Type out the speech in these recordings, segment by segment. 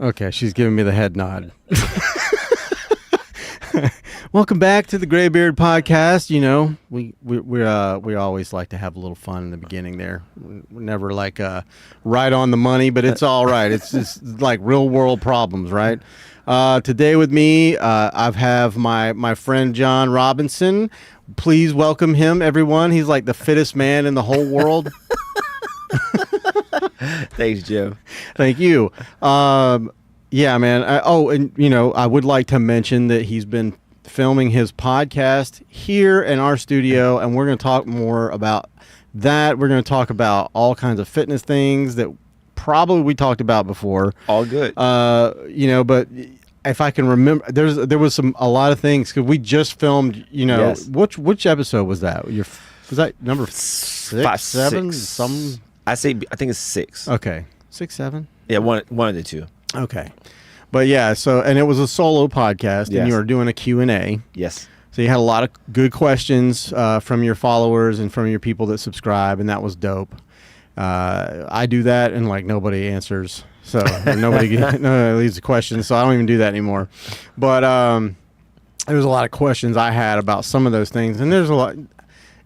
Okay, she's giving me the head nod. Welcome back to the Graybeard Podcast. You know, we always like to have a little fun in the beginning there. We're never like right on the money, but it's all right. It's just like real world problems, right? Today with me, I have my friend John Robinson. Please welcome him, everyone. He's like the fittest man in the whole world. Thanks, Joe. Thank you. Yeah, man. And you know, I would like to mention that he's been filming his podcast here in our studio, and we're going to talk more about that. We're going to talk about all kinds of fitness things that probably we talked about before. All good. You know, but if I can remember, there was a lot of things because we just filmed. You know, Yes. which episode was that? Was that number 6, 5, 7? 6. Some. I think it's 6. Okay, 6, 7. Yeah, one of the two. Okay. But yeah, and it was a solo podcast, Yes. and you were doing a Q&A. Yes. So you had a lot of good questions from your followers and from your people that subscribe, and that was dope. I do that, and like nobody answers, so nobody leaves a question, so I don't even do that anymore. But there was a lot of questions I had about some of those things, and there's a lot.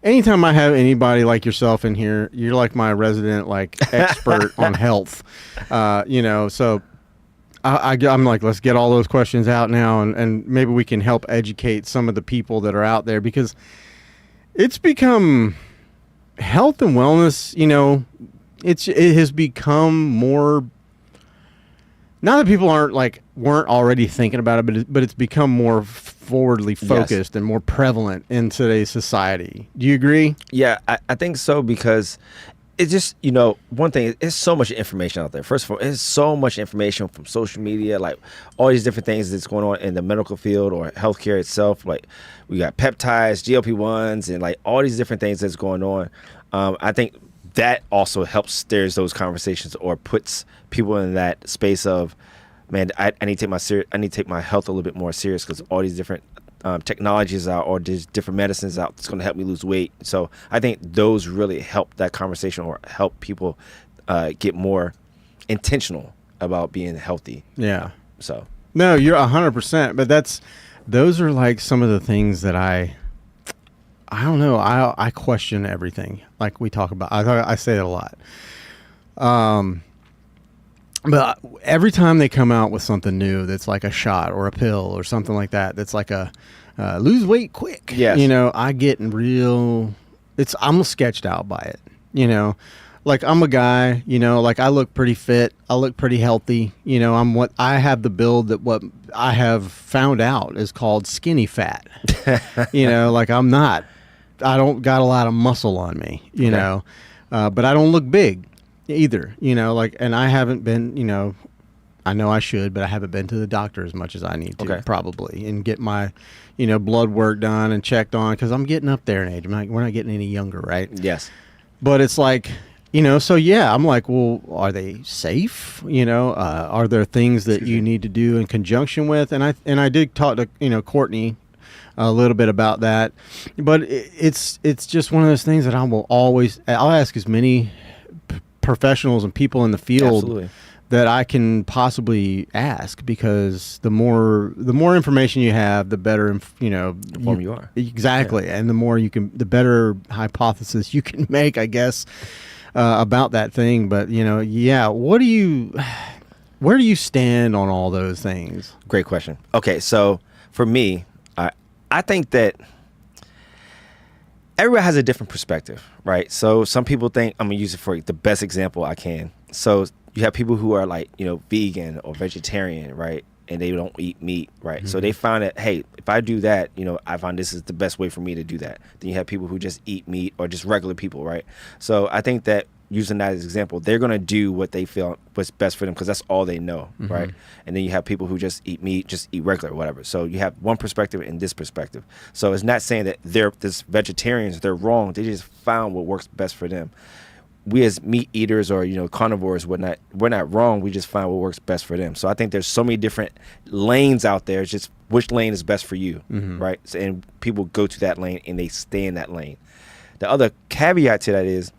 Anytime I have anybody like yourself in here, you're like my resident like expert on health, you know. So I'm like, let's get all those questions out now, and maybe we can help educate some of the people that are out there, because it's become health and wellness. You know, it has become more. Not that people weren't already thinking about it, but it's become more forwardly focused. Yes. And more prevalent in today's society. Do you agree? Yeah, I think so, because it's just, you know, one thing, it's so much information out there. First of all, it's so much information from social media, like all these different things that's going on in the medical field or healthcare itself. Like we got peptides, GLP-1s, and like all these different things that's going on. I think that also helps steers those conversations or puts people in that space of, man, I need to take my health a little bit more serious, because all these different technologies out, or there's different medicines out that's going to help me lose weight. So I think those really help that conversation, or help people get more intentional about being healthy. Yeah. So no, you're 100%. But those are like some of the things that I don't know. I question everything. Like we talk about. I say that a lot. But every time they come out with something new that's like a shot or a pill or something like that, that's like a lose weight quick. Yes. You know, I get I'm sketched out by it. You know, like I'm a guy, you know, like I look pretty fit. I look pretty healthy. You know, I have the build that what I have found out is called skinny fat. You know, like I don't got a lot of muscle on me, you know, but I don't look big either, you know, like, and I haven't been, you know I should, but I haven't been to the doctor as much as I need to, probably, and get my, you know, blood work done and checked on, because I'm getting up there in age. We're not getting any younger, right? Yes. But it's like, you know, so yeah, I'm like, well, are they safe? You know, are there things that you need to do in conjunction with? And I did talk to, you know, Courtney a little bit about that, but it's just one of those things that I'll ask as many professionals and people in the field. Absolutely. That I can possibly ask, because the more information you have, the better, you know, the more you are. Exactly. Yeah. And the better hypothesis you can make, I guess, about that thing. But, you know, yeah, where do you stand on all those things? Great question. Okay. So for me, I think that everybody has a different perspective, right? So some people think, I'm going to use it for the best example I can. So you have people who are like, you know, vegan or vegetarian, right? And they don't eat meat, right? Mm-hmm. So they find that, hey, if I do that, you know, I find this is the best way for me to do that. Then you have people who just eat meat, or just regular people, right? So I think that, using that as an example, they're going to do what they feel what's best for them, because that's all they know, mm-hmm. right? And then you have people who just eat meat, just eat regular, whatever. So you have one perspective and this perspective. So it's not saying that this vegetarians, they're wrong. They just found what works best for them. We as meat eaters, or, you know, carnivores, we're not wrong. We just find what works best for them. So I think there's so many different lanes out there. It's just which lane is best for you, mm-hmm. right? So, and people go to that lane and they stay in that lane. The other caveat to that is,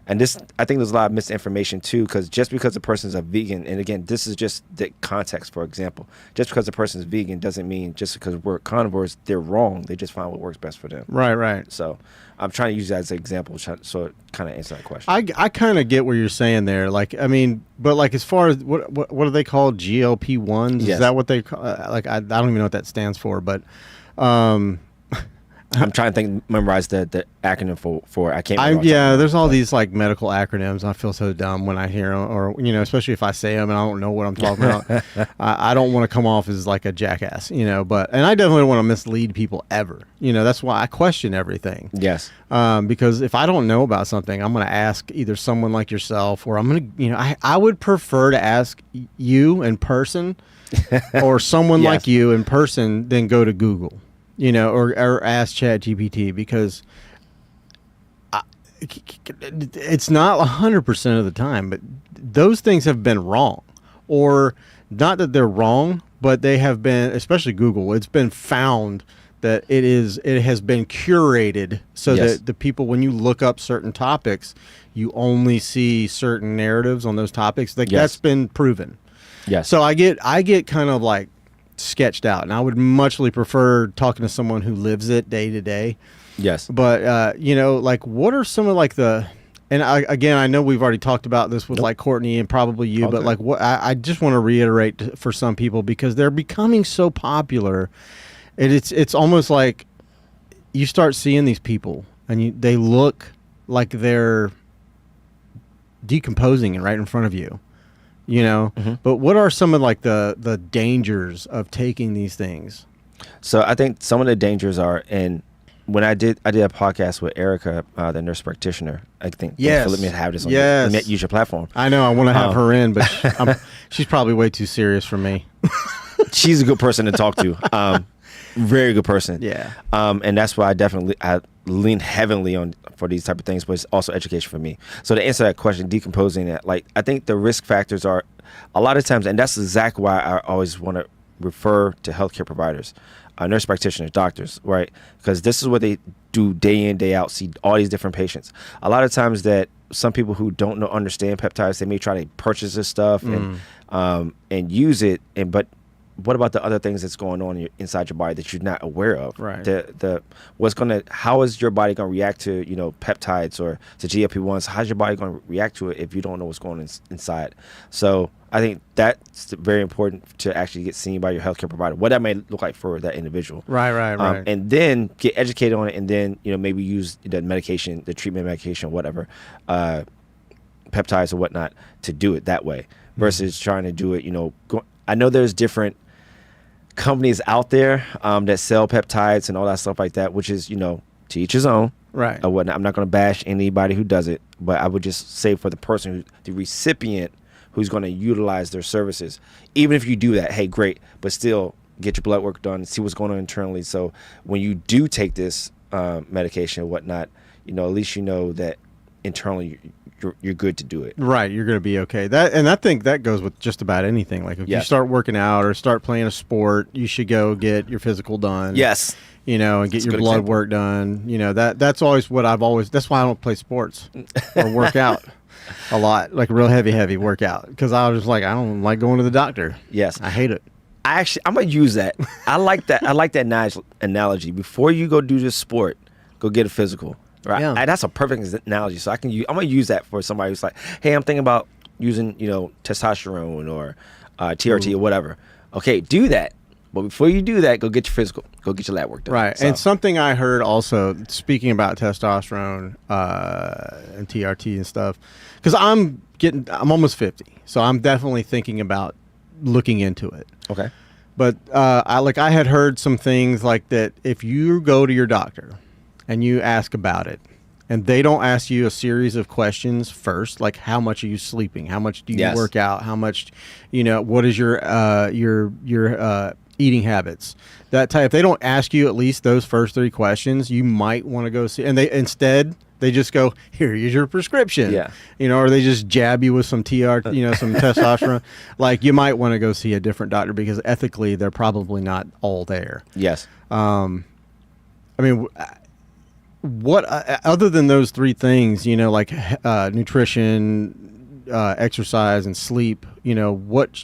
And this, I think there's a lot of misinformation too, because just because a person's a vegan, and again, this is just the context, for example, just because a person's vegan doesn't mean just because we're carnivores, they're wrong. They just find what works best for them. Right. So I'm trying to use that as an example, so it kind of answer that question. I kind of get what you're saying there. Like, I mean, but like as far as what are they called? GLP-1s? Yes. Is that what they call? Like, I don't even know what that stands for, but I'm trying to memorize the acronym for I can't remember. There's all these like medical acronyms. I feel so dumb when I hear them, or especially if I say them and I don't know what I'm talking about. I don't want to come off as like a jackass, but I definitely don't want to mislead people ever. That's why I question everything. Yes. Because if I don't know about something, I'm going to ask either someone like yourself, or I'm going to, I would prefer to ask you in person or someone Yes. like you in person than go to Google. Or ask ChatGPT, because it's not 100% of the time, but those things have been wrong, or not that they're wrong, but they have been, especially Google, it's been found that it has been curated so Yes. that the people, when you look up certain topics, you only see certain narratives on those topics. Like Yes. that's been proven. Yes. So I get kind of like sketched out, and I would muchly prefer talking to someone who lives it day to day. Yes. But like, what are some of like I know we've already talked about this with like Courtney and probably you, but like what I just want to reiterate for some people, because they're becoming so popular, and it's almost like you start seeing these people and they look like they're decomposing right in front of you. But what are some of like the dangers of taking these things? So I think some of the dangers are, and when I did a podcast with Erica, the nurse practitioner. I think yes, let me have this on yes. let me use your platform. I know I want to have her in, but she's probably way too serious for me. She's a good person to talk to. Very good person. Yeah. And that's why I lean heavily on for these type of things, but it's also education for me. So to answer that question, decomposing that, like, I think the risk factors are a lot of times, and that's exactly why I always want to refer to healthcare providers, nurse practitioners, doctors, right? Because this is what they do day in, day out, see all these different patients. A lot of times that some people who don't understand peptides, they may try to purchase this stuff and use it, but what about the other things that's going on inside your body that you're not aware of? Right. How is your body going to react to, peptides or to GLP-1s? How's your body going to react to it if you don't know what's going on inside? So I think that's very important to actually get seen by your healthcare provider, what that may look like for that individual. Right. And then get educated on it, and then, maybe use the medication, the treatment medication, whatever, peptides or whatnot, to do it that way versus trying to do it, I know there's different companies out there that sell peptides and all that stuff like that, which is, to each his own. Right. Or whatnot. I'm not going to bash anybody who does it, but I would just say for the person, the recipient who's going to utilize their services, even if you do that, hey, great, but still get your blood work done, see what's going on internally. So when you do take this medication or whatnot, at least you know that internally you're good to do it. Right, you're going to be okay. And I think that goes with just about anything. Like if you start working out or start playing a sport, you should go get your physical done. Yes. And get your blood work done. That's always what that's why I don't play sports or work out a lot, like real heavy workout, because I was just like, I don't like going to the doctor. Yes. I hate it. I'm going to use that. I like that. I like that nice analogy. Before you go do this sport, go get a physical. Right. Yeah. That's a perfect analogy. So I'm going to use that for somebody who's like, hey, I'm thinking about using, testosterone or TRT or whatever. Okay, do that. But before you do that, go get your physical. Go get your lab work done. Right. So. And something I heard also, speaking about testosterone and TRT and stuff, because I'm almost 50, so I'm definitely thinking about looking into it. Okay. But I had heard some things like that. If you go to your doctor and you ask about it, and they don't ask you a series of questions first, like how much are you sleeping, how much do you work out, how much, what is your eating habits, that type. If they don't ask you at least those first 3 questions, you might want to go see. And they just go, here's your prescription. Yeah. Or they just jab you with some some testosterone. Like, you might want to go see a different doctor, because ethically they're probably not all there. Yes. I mean, what other than those three things, like nutrition, exercise, and sleep, what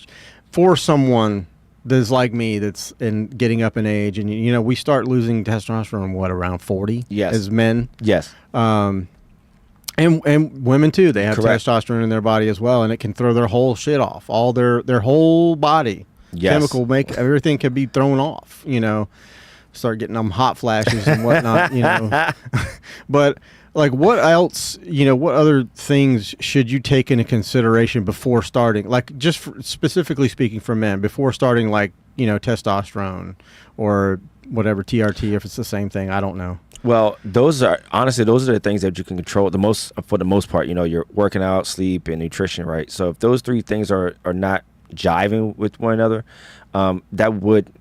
for someone that's like me, that's in getting up in age, and we start losing testosterone around 40? Yes. As men. Yes. And women too. They have Correct. testosterone in their body as well, and it can throw their whole shit off. All their whole body. Yes. Chemical everything can be thrown off. Start getting them hot flashes and whatnot. But like, what else? What other things should you take into consideration before starting? Like, just specifically speaking for men, before starting, like testosterone or whatever, TRT, if it's the same thing. I don't know. Well, those are the things that you can control for the most part. You're working out, sleep, and nutrition, right? So if those three things are not jiving with one another, that would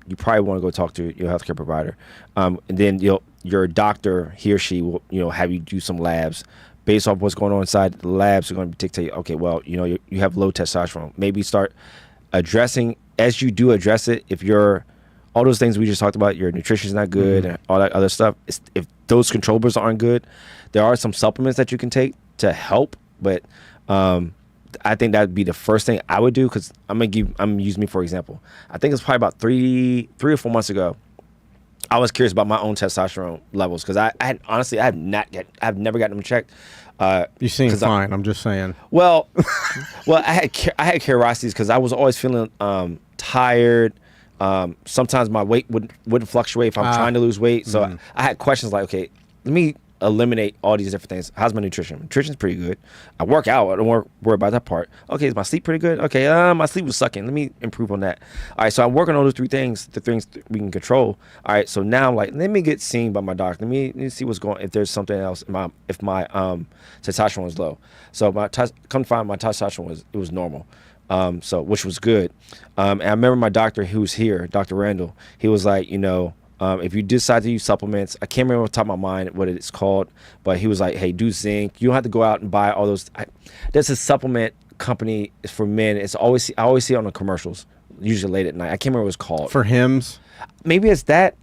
you probably want to go talk to your healthcare provider, and then your doctor, he or she will have you do some labs. Based off what's going on inside the labs, are going to dictate, okay, well, you have low testosterone. Maybe start addressing, as you do address it, if all those things we just talked about, your nutrition is not good, and all that other stuff, if those controllers aren't good, there are some supplements that you can take to help. But I think that would be the first thing I would do, because I'm using me for example. I think it's probably about three or 4 months ago, I was curious about my own testosterone levels, because I've never gotten them checked. You seem fine. I'm just saying. Well, I had curiosities, because I was always feeling tired. Sometimes my weight wouldn't fluctuate if I'm trying to lose weight. So I had questions like, okay, let me eliminate all these different things. How's my nutrition? Nutrition's pretty good. I work out. I don't worry about that part. Okay, is my sleep pretty good? Okay, my sleep was sucking. Let me improve on that. All right, so I'm working on those three things, the things we can control. All right, so now I'm like, let me get seen by my doctor. Let me see what's going on, if there's something else, if my testosterone is low. So come to find my testosterone was normal. So which was good. And I remember my doctor who was here, Dr. Randall, he was like, if you decide to use supplements, I can't remember off the top of my mind what it's called, but he was like, hey, do zinc. You don't have to go out and buy all those. There's a supplement company for men. I always see it on the commercials, usually late at night. I can't remember what it's called. For hims? Maybe it's that.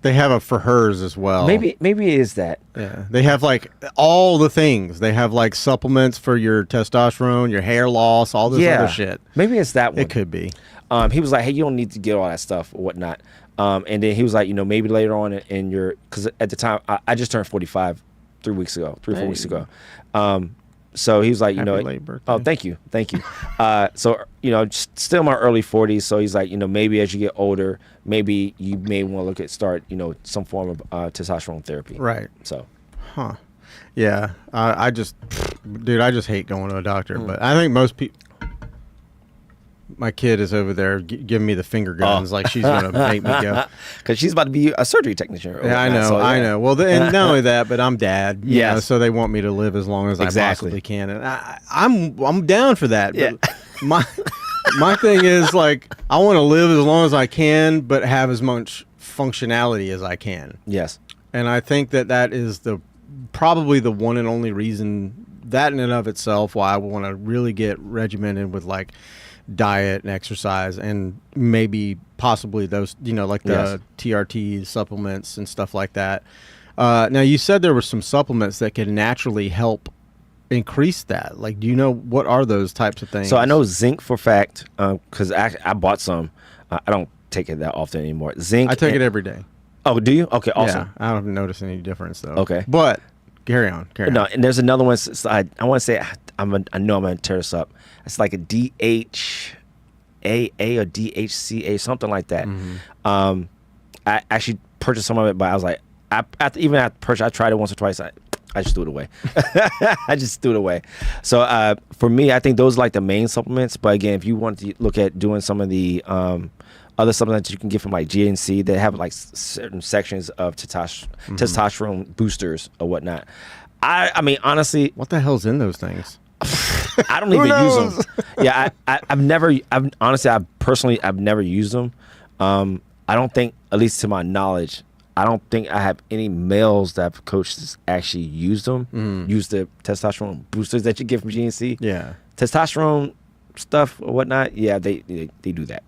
They have a for hers as well. Maybe it is that. Yeah. They have like all the things. They have like supplements for your testosterone, your hair loss, all this other shit. Maybe it's that one. It could be. He was like, hey, you don't need to get all that stuff or whatnot. And then he was like, maybe later on in your, because at the time I just turned 45 3 or 4 weeks ago. So he was like, Happy late birthday. Oh, thank you. So, still in my early 40s. So he's like, maybe as you get older, maybe you may want to look at some form of testosterone therapy. Right. So. Huh. Yeah. I just hate going to a doctor, but I think most people. My kid is over there giving me the finger guns, like she's going to make me go. Because she's about to be a surgery technician. Yeah, I know, I know. Well, and not only that, but I'm dad. Yeah. So they want me to live as long as I possibly can, and I'm down for that. Yeah. But my thing is, like, I want to live as long as I can, but have as much functionality as I can. Yes. And I think that is probably the one and only reason, that in and of itself, why I want to really get regimented with like diet and exercise, and maybe possibly those, like the TRT supplements and stuff like that. Now, you said there were some supplements that can naturally help increase that. Like, do you know what are those types of things? So I know zinc for fact, because I bought some. I don't take it that often anymore. Zinc. I take it every day. Oh, do you? Okay, awesome. Yeah, I don't notice any difference though. Okay, but carry on. No, and there's another one. I want to say I know I'm gonna tear this up. It's like a DHAA or DHCA, something like that. Mm-hmm. I actually purchased some of it, but I was like, after purchase, I tried it once or twice. I just threw it away. So for me, I think those are like the main supplements. But again, if you want to look at doing some of the other supplements you can get from like GNC, they have like certain sections of testosterone boosters or whatnot. I mean, honestly, what the hell's in those things? I don't even use them. Yeah, I've personally never used them. I don't think, at least to my knowledge, I don't think I have any males that have coached actually used them. Use the testosterone boosters that you get from GNC. Yeah, testosterone stuff or whatnot. Yeah, they do that,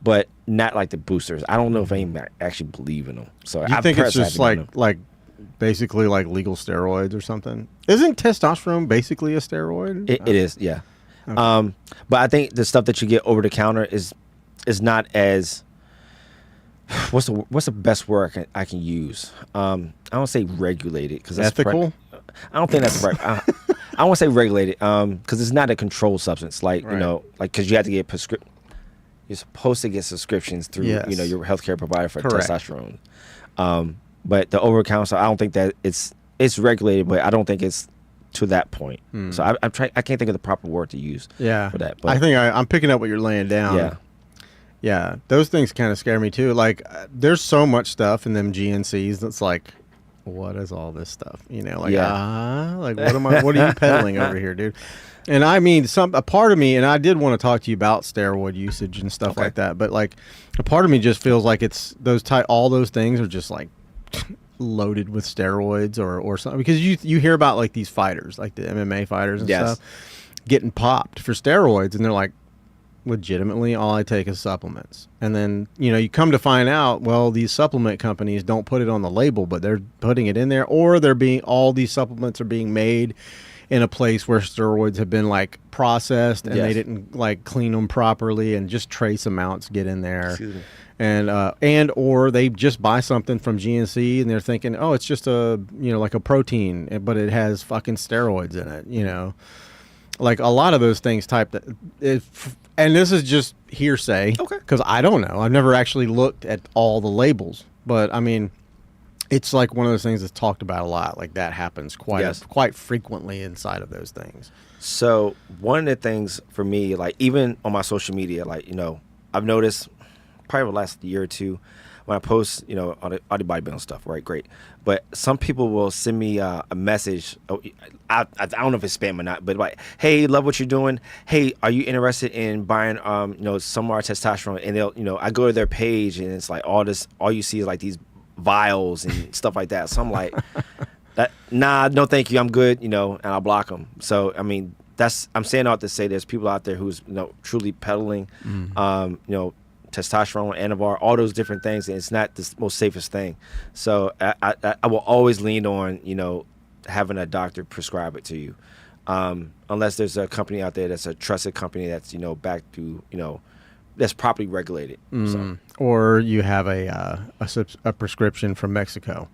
but not like the boosters. I don't know if any actually believe in them. So I think it's just like basically like legal steroids or something. Isn't testosterone basically a steroid? It is, yeah. Okay. But I think the stuff that you get over the counter is not as what's the best word I can use? I don't say regulated because that's ethical. I don't think that's right. I won't say regulated because it's not a controlled substance. Like right. you know, like because you have to get You're supposed to get subscriptions through you know your healthcare provider for correct. testosterone. But the over counter, I don't think that it's regulated, but I don't think it's to that point. So I can't think of the proper word to use. For that. But I think I'm picking up what you're laying down. Yeah. Yeah, those things kind of scare me too. Like, there's so much stuff in them GNCs that's like, what is all this stuff? You know, like, like what are you peddling over here, dude? And I mean, a part of me, and I did want to talk to you about steroid usage and stuff like that, but like, a part of me just feels like it's all those things are just like loaded with steroids or something, because you hear about like these fighters, like the MMA fighters and stuff, getting popped for steroids, and they're like, legitimately all I take is supplements. And then you come to find out, well, these supplement companies don't put it on the label, but they're putting it in there, or all these supplements are being made in a place where steroids have been like processed and they didn't like clean them properly, and just trace amounts get in there. And or they just buy something from GNC and they're thinking, oh, it's just a like a protein, but it has fucking steroids in it. Like a lot of those things and this is just hearsay, because I don't know. I've never actually looked at all the labels, but I mean, it's like one of those things that's talked about a lot. Like that happens quite frequently inside of those things. So one of the things for me, like even on my social media, like I've noticed probably the last year or two when I post, all the bodybuilding stuff, right? Great. But some people will send me a message. I don't know if it's spam or not, but like, hey, love what you're doing. Hey, are you interested in buying, some of our testosterone? And they'll, I go to their page and it's like all you see is like these vials and stuff like that. So I'm like, nah, no, thank you. I'm good, and I'll block them. So, I mean, I'm saying all to say there's people out there who's, truly peddling, testosterone, Anavar, all those different things, and it's not the most safest thing. So I will always lean on, having a doctor prescribe it to you, unless there's a company out there that's a trusted company that's, back to, that's properly regulated. So. Or you have a prescription from Mexico.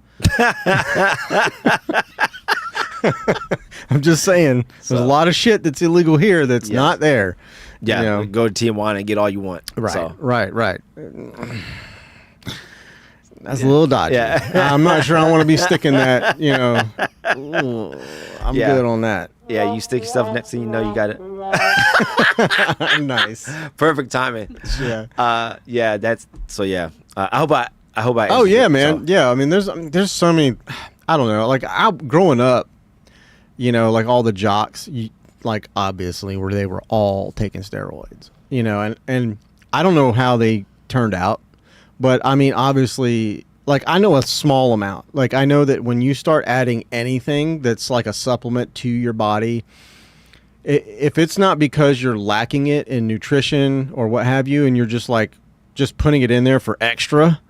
I'm just saying, there's a lot of shit that's illegal here that's not there. Yeah, go to Tijuana and get all you want. Right, so. right. That's a little dodgy. Yeah. I'm not sure I want to be sticking that, I'm good on that. Yeah, you stick yourself next thing you know, you got it. Nice. Perfect timing. Yeah. That's so yeah. I hope I Oh yeah, man. So. Yeah, I mean there's so many, I don't know, like growing up, like all the jocks, like obviously where they were all taking steroids, and I don't know how they turned out, but I mean, obviously, like I know a small amount. Like I know that when you start adding anything that's like a supplement to your body, if it's not because you're lacking it in nutrition or what have you, and you're just putting it in there for extra,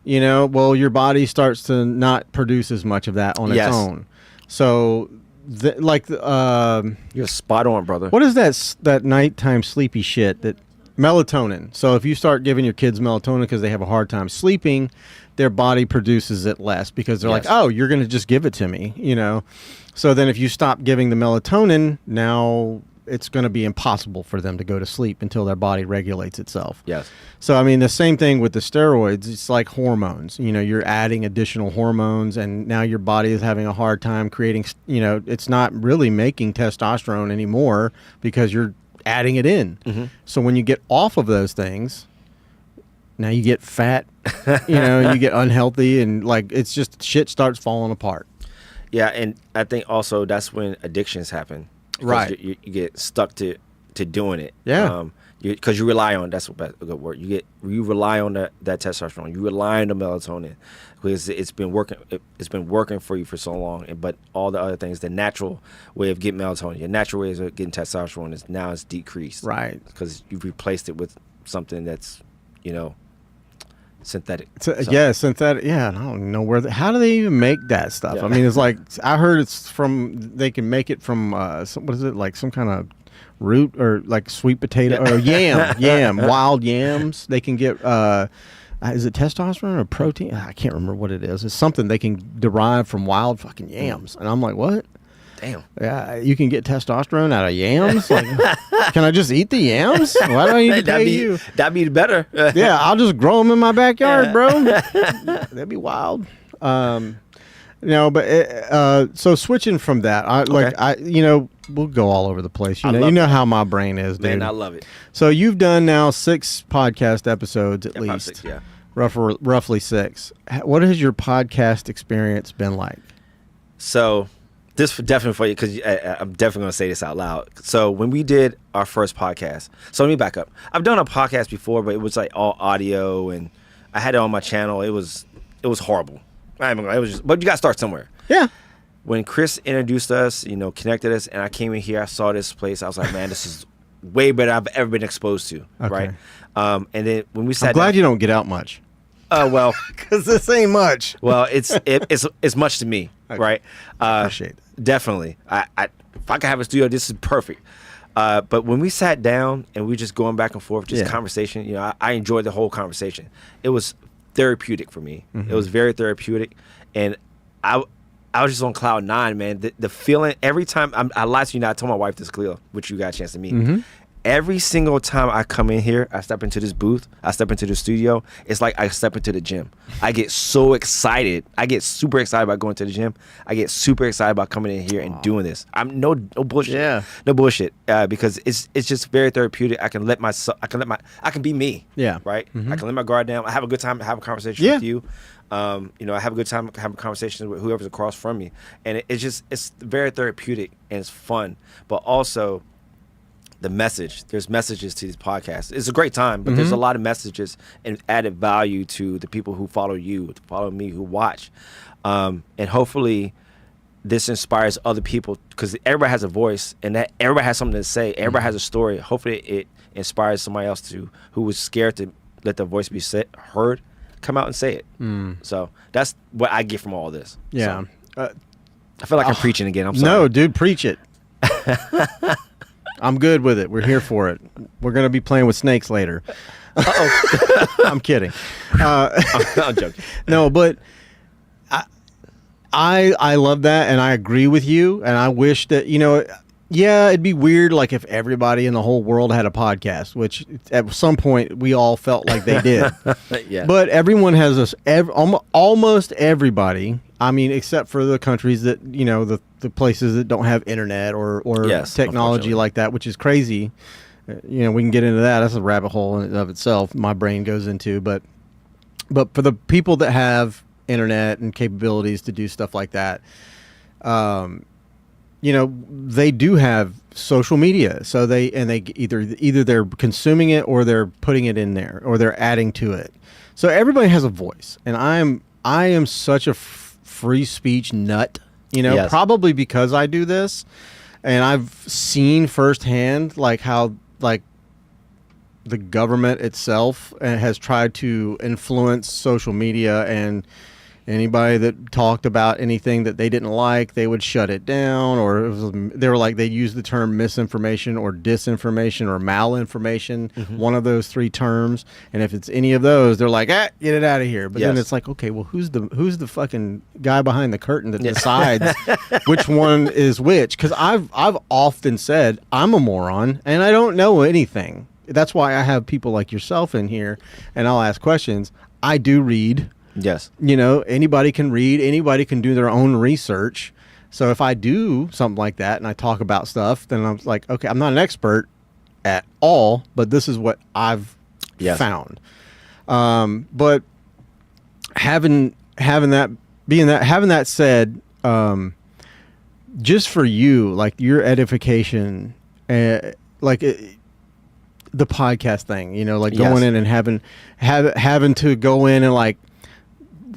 well, your body starts to not produce as much of that on its own. So you're spot on, brother. What is that nighttime sleepy shit, that melatonin? So if you start giving your kids melatonin because they have a hard time sleeping, their body produces it less, because they're like, oh, you're going to just give it to me, So then if you stop giving the melatonin, now it's going to be impossible for them to go to sleep until their body regulates itself. Yes. So, I mean, the same thing with the steroids. It's like hormones. You're adding additional hormones, and now your body is having a hard time creating, it's not really making testosterone anymore because you're adding it in. So when you get off of those things, now you get fat, you get unhealthy, and like it's just shit starts falling apart. Yeah, and I think also that's when addictions happen. Right. You get stuck to doing it. Yeah. Because you rely on, that's a good word. You rely on that testosterone. You rely on the melatonin because it's been working for you for so long. But all the other things, the natural way of getting melatonin, your natural ways of getting testosterone is decreased. Right. Because you've replaced it with something that's, synthetic. Yeah, synthetic. Yeah, I don't know how do they even make that stuff? Yeah. I mean, it's like I heard they can make it from what is it, like some kind of root or like sweet potato or yam, wild yams. They can get is it testosterone or protein? I can't remember what it is. It's something they can derive from wild fucking yams. And I'm like, what? Damn. Yeah, you can get testosterone out of yams? Like, can I just eat the yams? Why do I need to pay you? That'd be better. Yeah, I'll just grow them in my backyard, bro. That'd be wild. So switching from that, we'll go all over the place. You know how my brain is, dude. Man, I love it. So you've done now 6 podcast episodes at least. 6, yeah. Roughly 6. What has your podcast experience been like? So this definitely for you, because I'm definitely going to say this out loud. So when we did our first podcast, so let me back up. I've done a podcast before, but it was like all audio, and I had it on my channel. It was horrible. But you got to start somewhere. Yeah. When Chris introduced us, connected us, and I came in here, I saw this place. I was like, man, this is way better than I've ever been exposed to. Okay. Right. And then when we sat I'm glad down, you don't get out much. Well, because this ain't much. Well, it's much to me, okay. Right? I appreciate that. Definitely. If I could have a studio, this is perfect. But when we sat down and we just going back and forth, just conversation, I enjoyed the whole conversation. It was therapeutic for me. Mm-hmm. It was very therapeutic, and I was just on cloud 9, man. The feeling every time I lied to you. Now I told my wife this, Cleo, which you got a chance to meet. Mm-hmm. Every single time I come in here, I step into this booth, I step into the studio, it's like I step into the gym. I get so excited. I get super excited about going to the gym. I get super excited about coming in here and doing this. I'm no bullshit. Yeah. No bullshit. Because it's just very therapeutic. I can be me. Yeah. Right? Mm-hmm. I can let my guard down. I have a good time to have a conversation with you. I have a good time having conversations with whoever's across from me. And it's very therapeutic and it's fun. But also there's messages to these podcasts. It's a great time, but there's a lot of messages and added value to the people who follow you, follow me, who watch. And hopefully this inspires other people, because everybody has a voice and that everybody has something to say. Everybody has a story. Hopefully it inspires somebody else who was scared to let their voice be heard, come out and say it. So that's what I get from all this. Yeah. So, I feel like I'm preaching again. I'm sorry. No, dude, preach it. I'm good with it. We're here for it. We're going to be playing with snakes later. Uh-oh. I'm kidding. I'm joking. No, but I love that, and I agree with you, and I wish that, it'd be weird like if everybody in the whole world had a podcast, which at some point we all felt like they did. Yeah. But everyone has this, almost everybody, I mean, except for the countries that, the places that don't have internet or technology like that, which is crazy. We can get into that. That's a rabbit hole in and of itself. My brain goes into, but for the people that have internet and capabilities to do stuff like that, they do have social media. So they either they're consuming it or they're putting it in there or they're adding to it. So everybody has a voice, and I am such a free speech nut. Yes. Probably because I do this, and I've seen firsthand how the government itself has tried to influence social media, and anybody that talked about anything that they didn't like, they would shut it down, or they use the term misinformation or disinformation or malinformation, one of those 3 terms. And if it's any of those, they're like, get it out of here. But then it's like, okay, well, who's the fucking guy behind the curtain that decides which one is which? Because I've often said I'm a moron and I don't know anything. That's why I have people like yourself in here, and I'll ask questions. I do read. Yes. Anybody can read, anybody can do their own research. So if I do something like that and I talk about stuff, then I'm like, okay, I'm not an expert at all, but this is what I've found. But having that said, just for you, like your edification, the podcast thing, going in and having to go in and like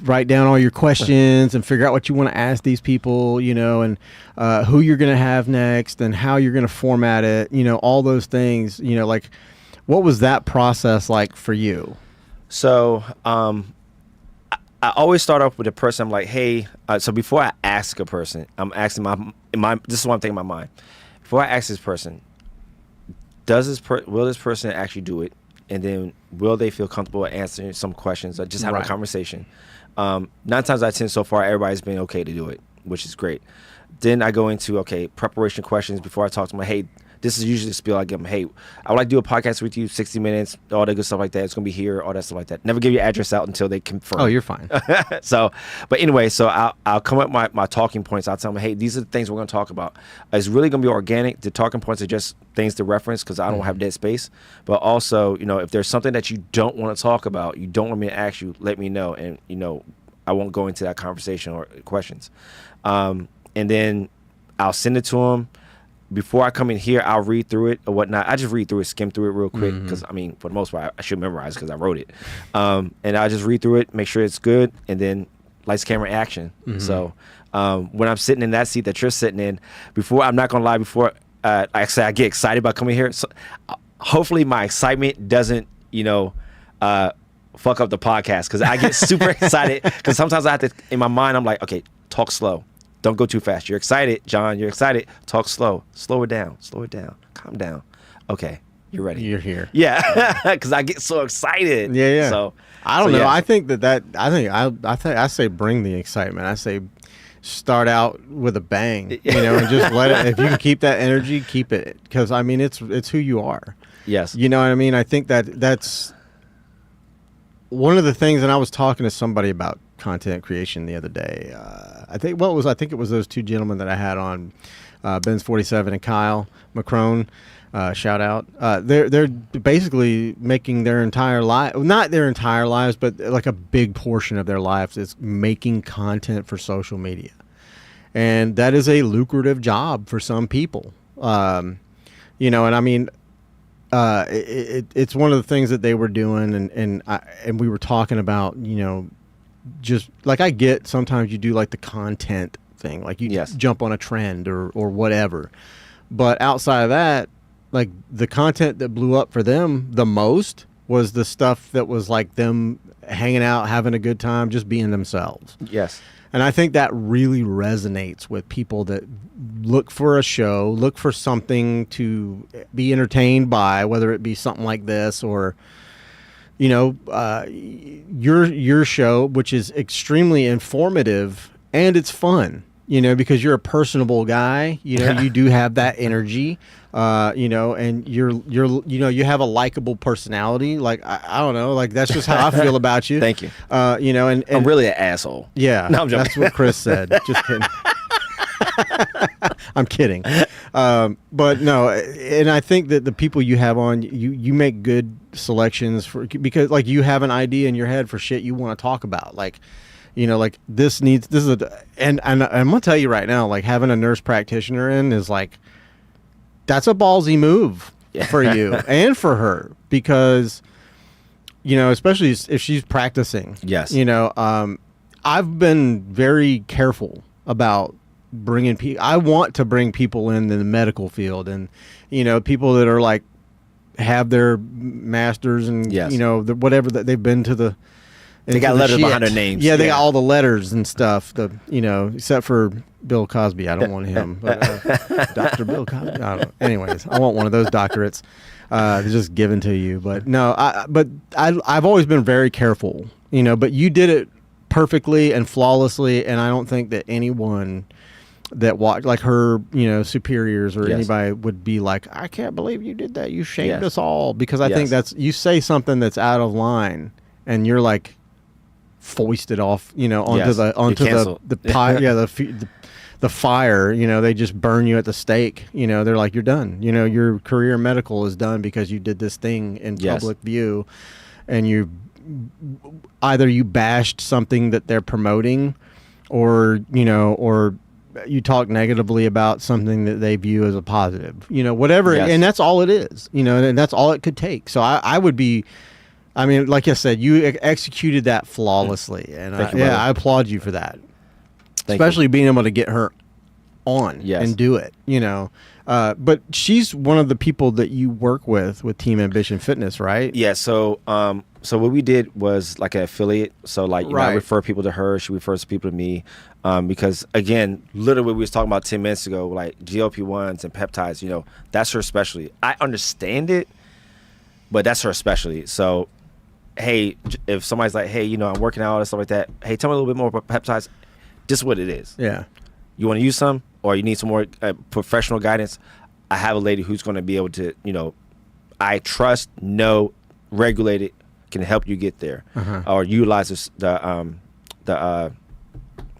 write down all your questions and figure out what you want to ask these people, and who you're going to have next and how you're going to format it, all those things, what was that process like for you? So I always start off with a person. I'm like, hey. So before I ask a person, I'm asking my. This is what I'm thinking in my mind. Before I ask this person, will this person actually do it, and then will they feel comfortable answering some questions or just having a conversation? 9 times out of 10 so far, everybody's been okay to do it, which is great. Then I go into preparation questions before I talk to them. Hey, this is usually the spiel I give them. Hey, I would like to do a podcast with you, 60 minutes, all that good stuff like that. It's going to be here, all that stuff like that. Never give your address out until they confirm. Oh, you're fine. So, but anyway, so I'll come up with my talking points. I'll tell them, hey, these are the things we're going to talk about. It's really going to be organic. The talking points are just things to reference because I don't have dead space. But also, if there's something that you don't want to talk about, you don't want me to ask you, let me know. And, I won't go into that conversation or questions. And then I'll send it to them. Before I come in here, I'll read through it or whatnot. I just read through it, skim through it real quick because, for the most part, I should memorize because I wrote it. And I just read through it, make sure it's good, and then lights, camera, action. So when I'm sitting in that seat that you're sitting in, I'm not going to lie, before I get excited about coming here. So hopefully my excitement doesn't, fuck up the podcast because I get super excited because sometimes I have to, in my mind, I'm like, okay, talk slow. Don't go too fast. You're excited, John. You're excited. Talk slow. Slow it down. Calm down. Okay, you're ready. You're here. Yeah, because I get so excited. Yeah. So I don't know. Yeah. I think I say bring the excitement. I say start out with a bang. And just let it. If you can keep that energy, keep it. Because it's who you are. Yes. You know what I mean? I think that's one of the things. And I was talking to somebody about content creation the other day. I think it was those two gentlemen that I had on, Ben's 47 and Kyle McCrone. Shout out. They're basically making their entire life, not their entire lives, but like a big portion of their lives is making content for social media, and that is a lucrative job for some people. And it's one of the things that they were doing, and we were talking about, just like I get sometimes you do like the content thing, like you jump on a trend or whatever. But outside of that, like the content that blew up for them the most was the stuff that was like them hanging out, having a good time, just being themselves. Yes. And I think that really resonates with people that look for a show, look for something to be entertained by, whether it be something like this or your show, which is extremely informative and it's fun, because you're a personable guy, you do have that energy, and you have a likable personality. Like, I don't know, like that's just how I feel about you. Thank you. And I'm really an asshole. Yeah. No, I'm joking. That's what Chris said. Just kidding. I'm kidding. But no, and I think that the people you have on, you make good selections because like you have an idea in your head for shit you want to talk about. Like, like and I'm going to tell you right now, like having a nurse practitioner in is like, that's a ballsy move for you and for her because, especially if she's practicing. Yes. I've been very careful about bringing people. I want to bring people in the medical field and, people that are like, have their masters and, whatever that they've been to the. They got letters behind their names. Yeah, they got all the letters and stuff. Except for Bill Cosby. I don't want him. But, Dr. Bill Cosby. Anyways, I want one of those doctorates. They're just given to you. But no, I've always been very careful. But you did it perfectly and flawlessly, and I don't think that anyone that watched, like her, superiors or anybody would be like, I can't believe you did that. You shamed us all. Because I think you say something that's out of line, and you're like, foisted off, onto the pie, the fire. They just burn you at the stake. They're like, you're done. Your career medical is done because you did this thing in public view, and either you bashed something that they're promoting, or you talk negatively about something that they view as a positive. Whatever, and that's all it is. And that's all it could take. So I would be. Like I said, you executed that flawlessly, and I applaud you for that. Especially being able to get her on Yes. and do it, you know. But she's one of the people that you work with Team Ambition Fitness, right? Yeah. So what we did was like an affiliate. So like, you know, I refer people to her. She refers people to me. Because again, literally what we was talking about 10 minutes ago, like GLP-1s and peptides, you know, that's her specialty. I understand it, but that's her specialty. So, hey, if somebody's like, hey, you know, I'm working out and stuff like that. Hey, tell me a little bit more about peptides. This is what it is. Yeah. You want to use some, or you need some more professional guidance? I have a lady who's going to be able to, you know, I trust, know, regulate it, can help you get there, or utilize the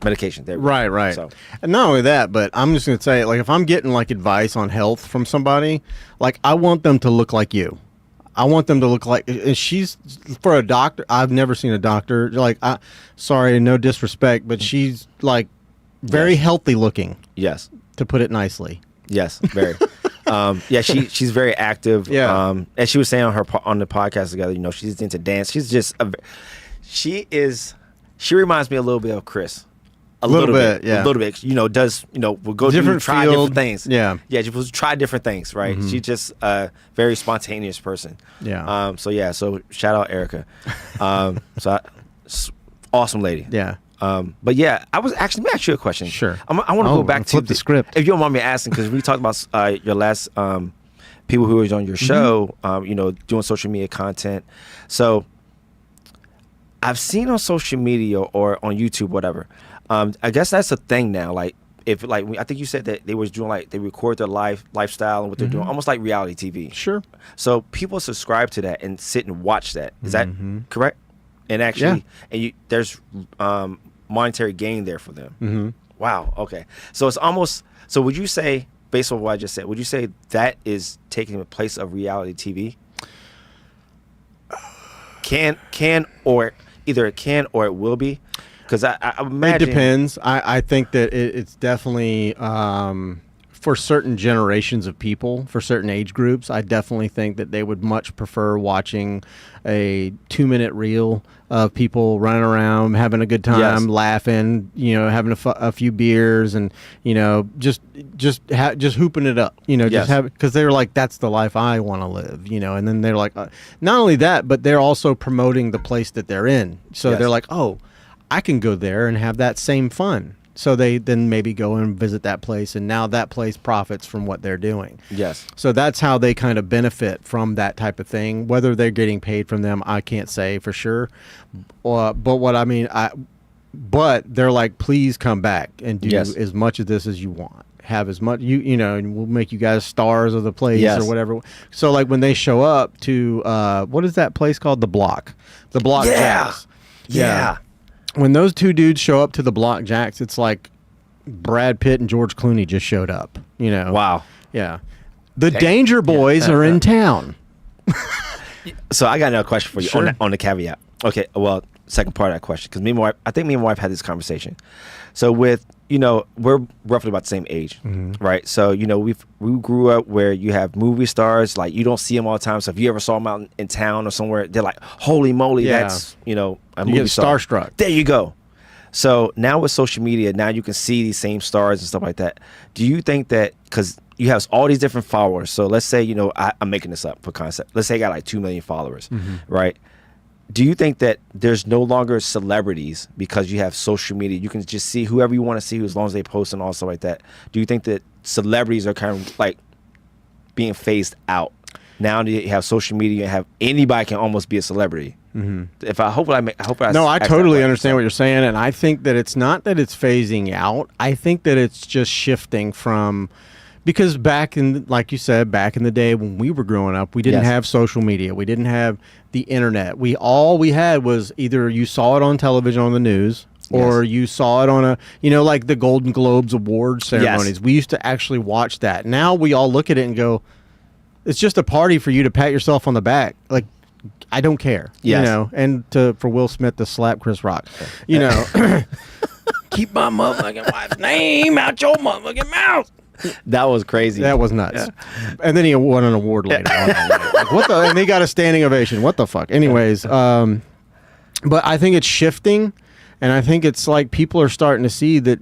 medication. There. Right. So. And not only that, but I'm just going to say, like, if I'm getting like advice on health from somebody, like, I want them to look like you. I want them to look like, and she's, for a doctor, I've never seen a doctor, like, sorry, no disrespect, but she's like very healthy looking. Yes. To put it nicely. Yes, very. Yeah, she's very active. Yeah. And she was saying on the podcast together, you know, she's into dance. She's just she reminds me a little bit of Chris. A little bit, yeah. A little bit. You know, we'll go try different things. Yeah. Yeah, we'll try different things, right? She's just a very spontaneous person. Yeah. So shout out Erica. Awesome lady. Yeah. But yeah, I was actually, let me ask you a question. Sure. I want to go back to flip the script. If you don't mind me asking, because we talked about your last people who was on your show, you know, doing social media content. So I've seen on social media or on YouTube, whatever. I guess that's a thing now. Like, if like I think you said that they was doing, like, they record their lifestyle and what they're doing, almost like reality TV. Sure. So people subscribe to that and sit and watch that. Is that correct? And actually, there's monetary gain there for them. Wow. Okay. So it's almost. So would you say, based on what I just said, would you say that is taking the place of reality TV? Or either it can or it will be. Because I imagine it depends. I think that it's definitely for certain generations of people, for certain age groups. I definitely think that they would much prefer watching a 2-minute reel of people running around, having a good time, laughing, you know, having a few beers, and, you know, just hooping it up, you know, just have, because they're like, that's the life I want to live, you know. And then they're like, not only that, but they're also promoting the place that they're in. So they're like, oh, I can go there and have that same fun. So they then maybe go and visit that place, and now that place profits from what they're doing. Yes. So that's how they kind of benefit from that type of thing. Whether they're getting paid from them, I can't say for sure. But what I mean, but they're like, please come back and do as much of this as you want. Have as much, you know, and we'll make you guys stars of the place or whatever. So like when they show up to what is that place called? The Block Jacks. Yeah. When those two dudes show up to the Block Jacks, it's like Brad Pitt and George Clooney just showed up, you know. Wow. Yeah. The Danger Boys are in town. So I got another question for you on the caveat. Okay, well, second part of that question, because I think me and my wife had this conversation. So with, you know, we're roughly about the same age, right? So, you know, we grew up where you have movie stars, like, you don't see them all the time. So if you ever saw them out in town or somewhere, they're like, holy moly, that's, you know, a movie star. Starstruck. There you go. So now with social media, now you can see these same stars and stuff like that. Do you think that, because you have all these different followers, so let's say, you know, I'm making this up for concept. Let's say I got like 2 million followers, right? Do you think that there's no longer celebrities because you have social media? You can just see whoever you want to see as long as they post and all stuff like that. Do you think that celebrities are kind of like being phased out? Now that you have social media, you have anybody can almost be a celebrity. If I hope I no, I totally understand what you're saying, and I think that it's not that it's phasing out. I think that it's just shifting from. Because like you said, back in the day when we were growing up, we didn't have social media. We didn't have the internet. All we had was either you saw it on television on the news, or you saw it on a, you know, like the Golden Globes award ceremonies. We used to actually watch that. Now we all look at it and go, it's just a party for you to pat yourself on the back. Like, I don't care. You know, and for Will Smith to slap Chris Rock. You know, keep my motherfucking wife's name out your motherfucking mouth. That was crazy. That was nuts. And then he won an award later on. Like, what the? And he got a standing ovation. What the fuck? Anyways, but I think it's shifting, and I think it's like people are starting to see that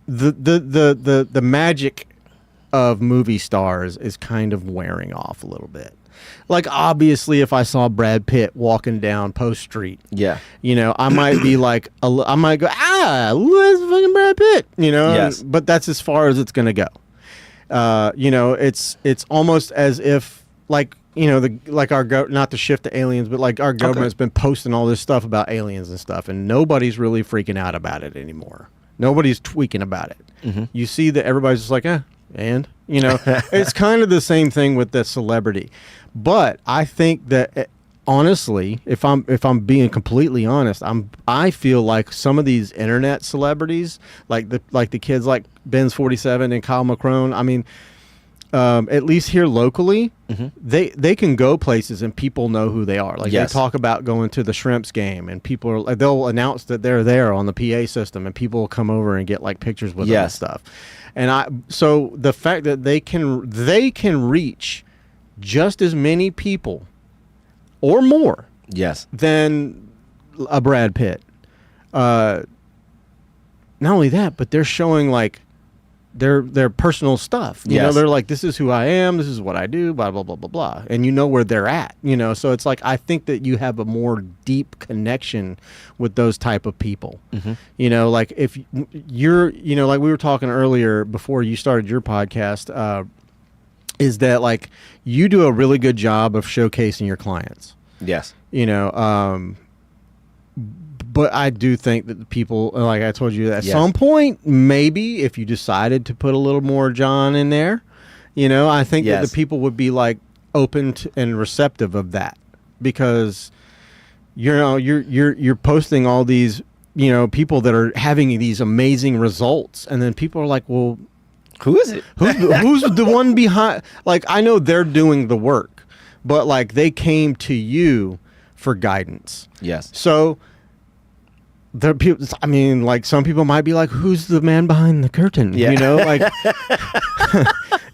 the magic of movie stars is kind of wearing off a little bit. Like, obviously, if I saw Brad Pitt walking down Post Street, Yeah. you know, I might be like, I might go, where's fucking Brad Pitt? You know, Yes. but that's as far as it's gonna go. You know, it's almost as if, like, you know, not to shift to aliens, but like our government's been posting all this stuff about aliens and stuff, and nobody's really freaking out about it anymore. Nobody's tweaking about it. Mm-hmm. You see that everybody's just like, and you know, it's kind of the same thing with the celebrity. But I think that honestly, if I'm being completely honest, I feel like some of these internet celebrities, like the kids like Ben's 47 and Kyle McCrone, I mean, at least here locally, they can go places and people know who they are. Like they talk about going to the Shrimps game, and they'll announce that they're there on the PA system, and people will come over and get like pictures with them and stuff. And so the fact that they can reach just as many people or more than a Brad Pitt. Not only that, but they're showing like their personal stuff. You know, they're like, this is who I am, this is what I do, blah, blah, blah, blah, blah. And you know where they're at, you know? So it's like, I think that you have a more deep connection with those type of people. You know, like if you're, you know, like we were talking earlier before you started your podcast, is that like you do a really good job of showcasing your clients. Yes. You know, but I do think that the people, like I told you, at some point, maybe if you decided to put a little more John in there, you know, I think that the people would be like open to and receptive of that, because you know you're posting all these, you know, people that are having these amazing results, and then people are like, well, who is it? Who's the one behind? Like, I know they're doing the work, but like they came to you for guidance. Yes. So there are people, I mean, like some people might be like, who's the man behind the curtain? You know, like,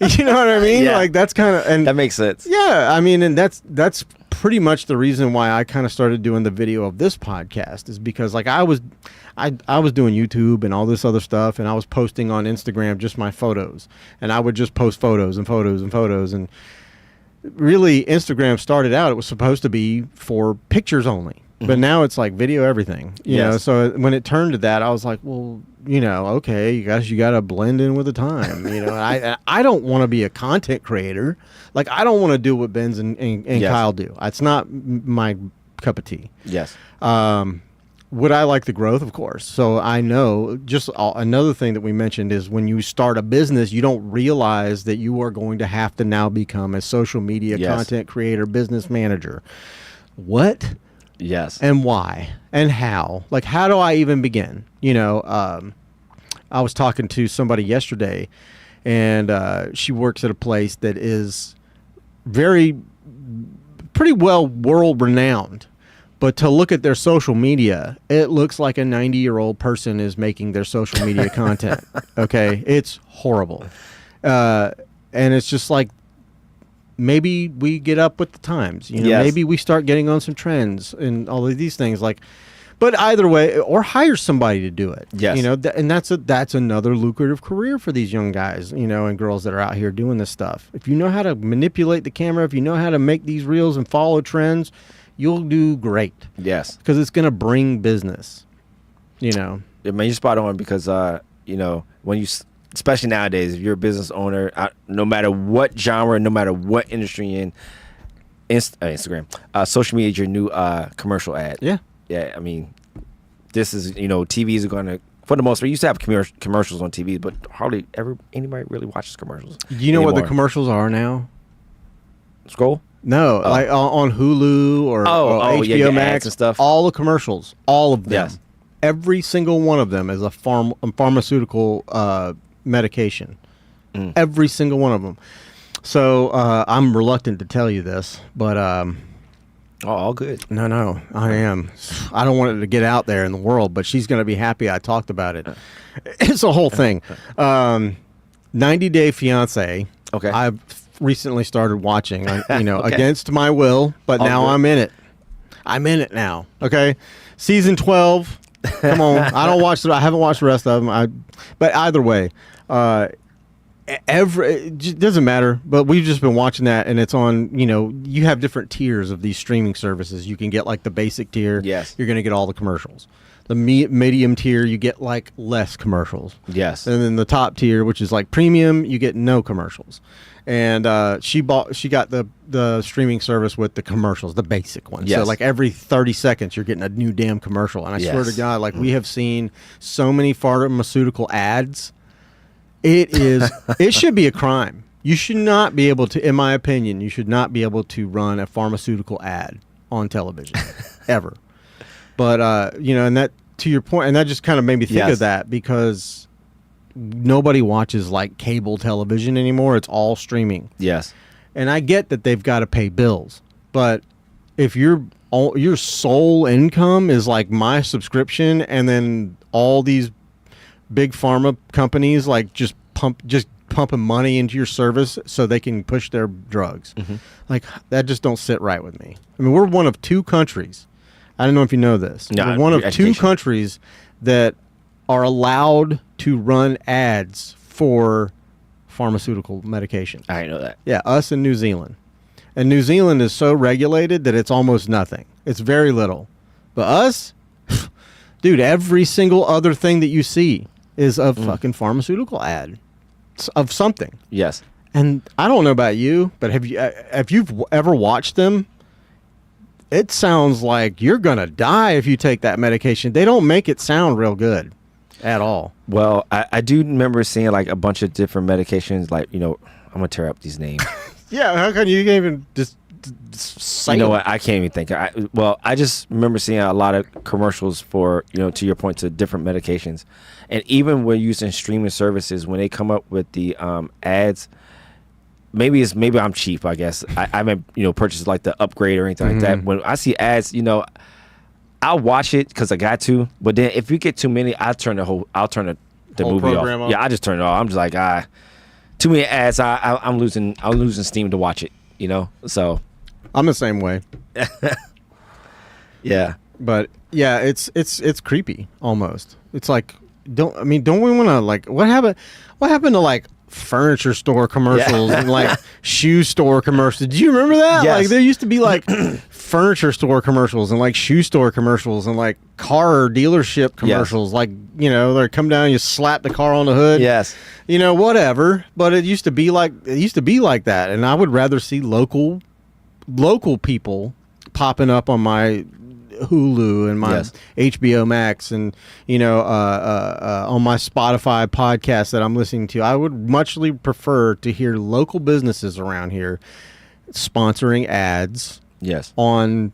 you know what I mean? Yeah. Like that's kind of, and that makes sense. Yeah. I mean, and that's pretty much the reason why I kind of started doing the video of this podcast, is because like I was doing YouTube and all this other stuff, and I was posting on Instagram just my photos, and I would just post photos and photos and photos. And really Instagram started out, it was supposed to be for pictures only. But now it's like video everything, you know. So when it turned to that, I was like, well, you know, okay, you guys, you got to blend in with the time, you know. I don't want to be a content creator. Like, I don't want to do what Ben's and Kyle do. It's not my cup of tea. Yes. Would I like the growth? Of course. So I know just another thing that we mentioned is when you start a business, you don't realize that you are going to have to now become a social media content creator, business manager. What? Yes. And why? And how? Like, how do I even begin? You know, I was talking to somebody yesterday, and she works at a place that is pretty well world-renowned. But to look at their social media, it looks like a 90-year-old person is making their social media content. Okay? It's horrible. And it's just like, maybe we get up with the times, you know, maybe we start getting on some trends and all of these things, like, but either way, or hire somebody to do it. Yes. You know, and that's another lucrative career for these young guys, you know, and girls that are out here doing this stuff. If you know how to manipulate the camera, if you know how to make these reels and follow trends, you'll do great. Yes. Because it's going to bring business, you know. Yeah, man, you're spot on, because, you know, when you, especially nowadays, if you're a business owner, no matter what genre, no matter what industry you're in, Instagram, social media is your new commercial ad. Yeah. Yeah, I mean, this is, you know, TVs are going to, for the most part, we used to have commercials on TV, but hardly ever anybody really watches commercials. You know what the commercials are now? Scroll? No, like on Hulu or HBO Max and stuff. All the commercials, all of them. Yes. Every single one of them is a pharmaceutical medication. Every single one of them. So I'm reluctant to tell you this, but all good. No, I am. I don't want it to get out there in the world, but she's going to be happy I talked about it. It's a whole thing. 90 Day Fiance. Okay. I've recently started watching, you know, against my will, but now I'm in it. I'm in it now. Okay. Season 12. Come on. I haven't watched the rest of them. But either way, it just doesn't matter. But we've just been watching that, and it's on. You have different tiers of these streaming services. You can get like the basic tier. Yes. You're going to get all the commercials. The medium tier, you get like less commercials. Yes. And then the top tier, which is like premium, you get no commercials. And she got the streaming service with the commercials, the basic one. Yes. So like every 30 seconds, you're getting a new damn commercial. And I swear to God, like we have seen so many pharmaceutical ads. It should be a crime. You should not be able to, in my opinion, you should not be able to run a pharmaceutical ad on television ever. But and that, to your point, and that just kind of made me think of that, because nobody watches like cable television anymore. It's all streaming. Yes. And I get that they've got to pay bills, but if your sole income is like my subscription, and then all these big pharma companies like just pumping money into your service so they can push their drugs, like that just don't sit right with me. I mean, we're one of two countries. I don't know if you know this. No, we're one of two countries that are allowed to run ads for pharmaceutical medication. I didn't know that. Yeah, us and New Zealand. And New Zealand is so regulated that it's almost nothing. It's very little. But us, dude, every single other thing that you see is a fucking pharmaceutical ad of something. Yes. And I don't know about you, but if you've ever watched them, it sounds like you're going to die if you take that medication. They don't make it sound real good at all. Well, I do remember seeing like a bunch of different medications. Like, I'm going to tear up these names. Yeah, how come you can't even just say You know them? what? I can't even think. I just remember seeing a lot of commercials for, to your point, to different medications. And even when using streaming services, when they come up with the ads, maybe I'm cheap, I guess. I haven't, purchased like the upgrade or anything like that. When I see ads, I'll watch it because I got to. But then if you get too many, I'll turn the Whole movie off. program Yeah, I just turn it off. I'm just like, too many ads. I'm losing steam to watch it. So I'm the same way. yeah. But yeah, it's creepy almost. It's like don't we want to like what happened to like furniture store commercials and like shoe store commercials? Do you remember that? Yes. Like there used to be like furniture store commercials and like shoe store commercials and like car dealership commercials. Like, they come down, you slap the car on the hood. Yes. Whatever. But it used to be like that. And I would rather see local people popping up on my Hulu and my HBO Max and on my Spotify podcast that I'm listening to. I would muchly prefer to hear local businesses around here sponsoring ads on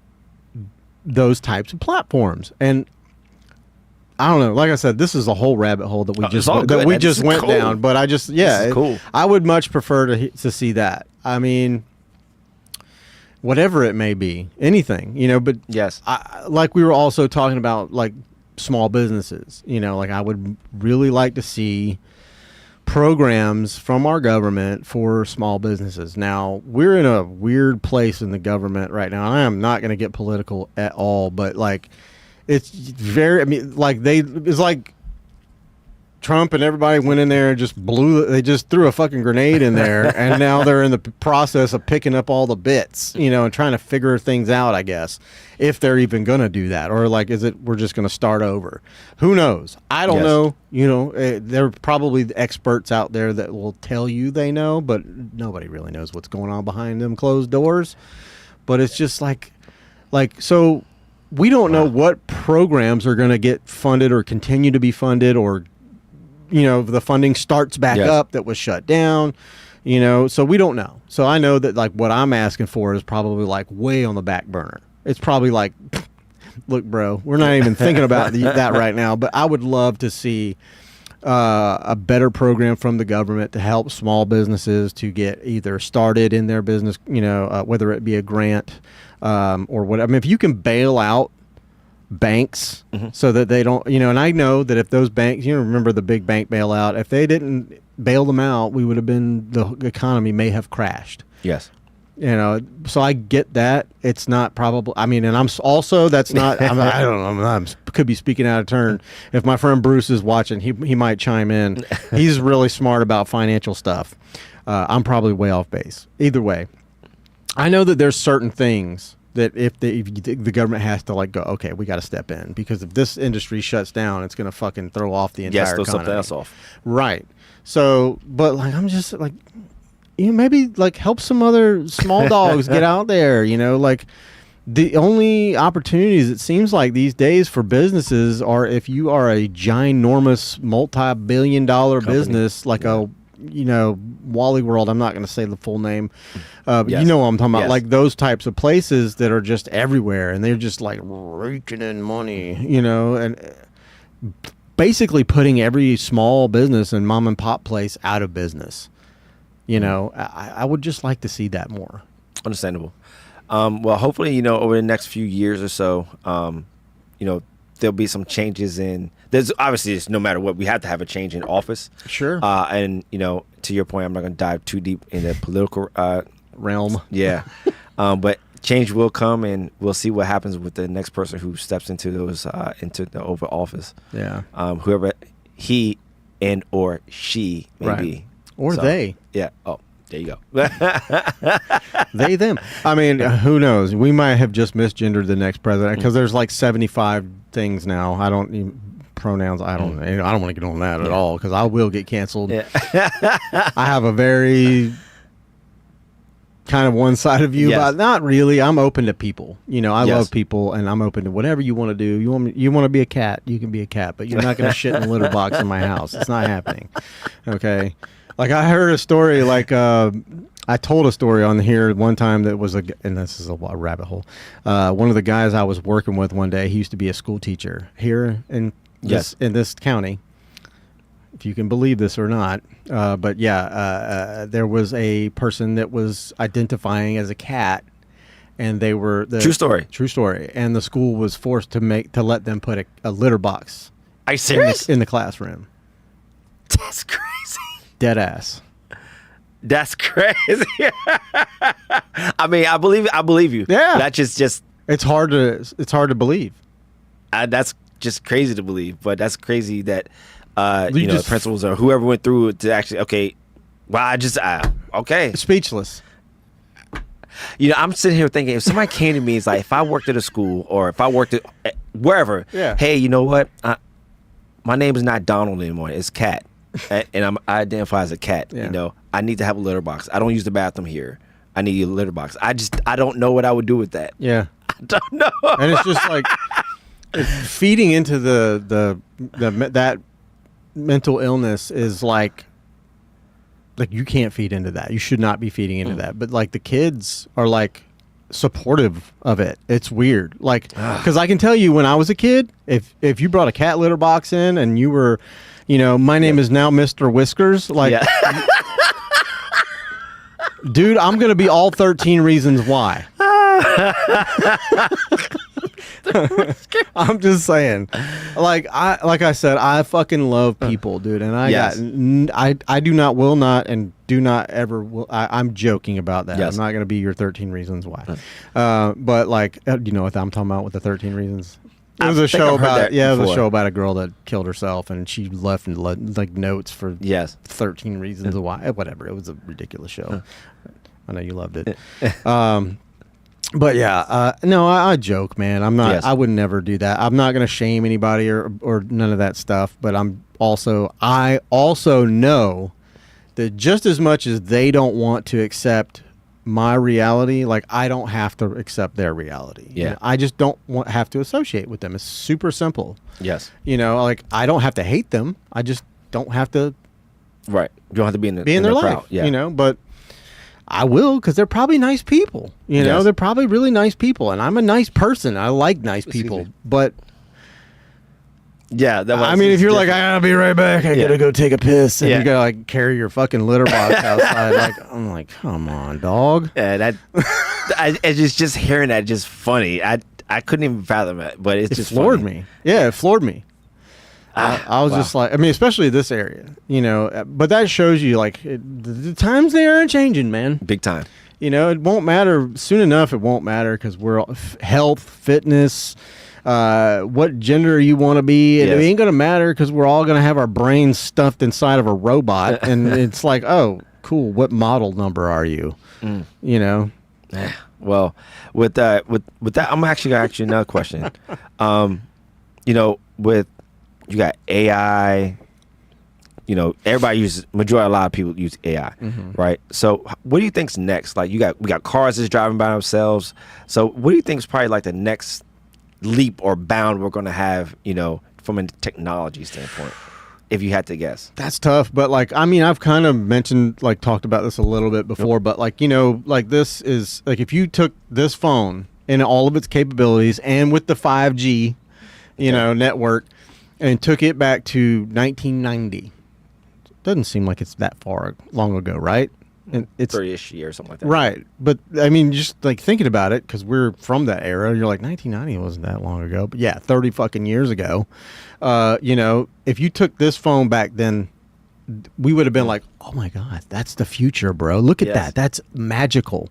those types of platforms. And I don't know, like I said, this is a whole rabbit hole that we just went down, but I just cool. I would much prefer to see that. I mean, whatever it may be, anything, but yes, like we were also talking about like small businesses, like I would really like to see programs from our government for small businesses. Now we're in a weird place in the government right now. I am not going to get political at all, but like it's very, it's like Trump and everybody went in there and they just threw a fucking grenade in there, and now they're in the process of picking up all the bits, and trying to figure things out, I guess, if they're even going to do that, or like, we're just going to start over? Who knows? I don't know. There are probably experts out there that will tell you they know, but nobody really knows what's going on behind them closed doors. But it's just like, so we don't know what programs are going to get funded or continue to be funded, or the funding starts back up that was shut down, so we don't know. So I know that like what I'm asking for is probably like way on the back burner. It's probably like, look, bro, we're not even thinking about that right now, but I would love to see a better program from the government to help small businesses to get either started in their business, whether it be a grant or what. I mean, if you can bail out banks so that they don't, and I know that if those banks, remember the big bank bailout, if they didn't bail them out, the economy may have crashed. Yes. You know, so I get that. It's not probably, I mean, and I'm also, that's not, I don't know, could be speaking out of turn. If my friend Bruce is watching, he might chime in. He's really smart about financial stuff. I'm probably way off base. Either way, I know that there's certain things that if the government has to like go, okay, we got to step in, because if this industry shuts down, it's going to fucking throw off the entire economy. Throw something else off. Right. So, but like, I'm just like, you know, maybe like help some other small dogs get out there, you know, like the only opportunities it seems like these days for businesses are if you are a ginormous multi-billion-dollar business, like a, you know, Wally World. I'm not going to say the full name. But you know what I'm talking about, like those types of places that are just everywhere and they're just like raking in money, you know, and basically putting every small business and mom and pop place out of business. You know, I would just like to see that more. Understandable. Well, hopefully, you know, over the next few years or so, you know, there'll be some changes in. There's obviously, it's no matter what, we have to have a change in office. Sure. And, you know, to your point, I'm not going to dive too deep in the political realm. Yeah. But change will come, and we'll see what happens with the next person who steps into those into the Oval Office. Yeah. Whoever he and or she may be. Or they. Yeah. Oh, there you go. They, them. I mean, who knows? We might have just misgendered the next president, because there's like 75 things now. I don't even, pronouns. I don't want to get on that at all, because I will get canceled. Yeah. I have a very kind of one-sided view about, not really. I'm open to people. You know, I love people, and I'm open to whatever you want to do. You want to be a cat, you can be a cat, but you're not going to shit in a litter box in my house. It's not happening. Okay. Like, I heard a story, like, I told a story on here one time that was and this is a rabbit hole. One of the guys I was working with one day, he used to be a school teacher here in this county, if you can believe this or not. But yeah, there was a person that was identifying as a cat, and they were true story. And the school was forced to let them put a litter box. Are you serious? In the classroom. That's crazy. Dead ass. That's crazy. I mean, I believe you. Yeah. That's just it's hard to believe. That's just crazy to believe, but that's crazy that you know, the principals or whoever went through it to actually, okay. Well, okay. Speechless. You know, I'm sitting here thinking, if somebody came to me, it's like, if I worked at a school or if I worked at wherever, hey, you know what? My name is not Donald anymore. It's Cat. And I identify as a cat. You know, I need to have a litter box. I don't use the bathroom here. I need a litter box. I don't know what I would do with that. Yeah, I don't know. And it's just like feeding into that mental illness is like you can't feed into that. You should not be feeding into that. But like the kids are like supportive of it. It's weird. Like, because I can tell you, when I was a kid, if you brought a cat litter box in and you were, you know, my name is now Mr. Whiskers. Like, dude, I'm going to be all 13 reasons why. I'm just saying. Like I said, I fucking love people, dude. And I do not, will not, and do not ever will. I'm joking about that. I'm not going to be your 13 reasons why. But like, you know what I'm talking about with the 13 reasons? It was a show about it was a show about a girl that killed herself, and she left like notes for 13 reasons why. Whatever. It was a ridiculous show. I know you loved it. But yeah, no, I joke, man. I'm not. I would never do that. I'm not going to shame anybody or none of that stuff. But I also know that just as much as they don't want to accept my reality, like I don't have to accept their reality. Yeah. You know, I just don't have to associate with them. It's super simple. Yes. You know, like I don't have to hate them. I just don't have to. Right. You don't have to be in their life. Crowd. Yeah. You know, but I will, because they're probably nice people. You know, they're probably really nice people, and I'm a nice person. I like nice people, but. Yeah, I mean, if you're like, I gotta be right back, I gotta go take a piss, and you gotta like carry your fucking litter box outside, like I'm like, come on, dog. Yeah, it's just hearing that just funny. I couldn't even fathom it, but it just floored me. Yeah, it floored me. I was just like, I mean, especially this area, you know. But that shows you like the times they are changing, man. Big time. It won't matter soon enough. It won't matter because we're health, fitness, what gender you want to be. And it ain't going to matter because we're all going to have our brains stuffed inside of a robot. And it's like, oh, cool. What model number are you? Well, with that, I'm actually going to ask you another question. With you got AI, everybody uses, a lot of people use AI, right? So what do you think's next? Like we got cars that's driving by themselves. So what do you think is probably like the next leap or bound we're going to have, from a technology standpoint, if you had to guess? That's tough. But I've kind of mentioned, talked about this a little bit before, but this is if you took this phone and all of its capabilities and with the 5G, network and took it back to 1990. Doesn't seem like it's that long ago, right? And it's 30-ish year or something like that. Right. But just thinking about it, because we're from that era, you're like 1990 wasn't that long ago. But yeah, 30 fucking years ago. If you took this phone back then, we would have been like, oh my God, that's the future, bro. Look at that. That's magical.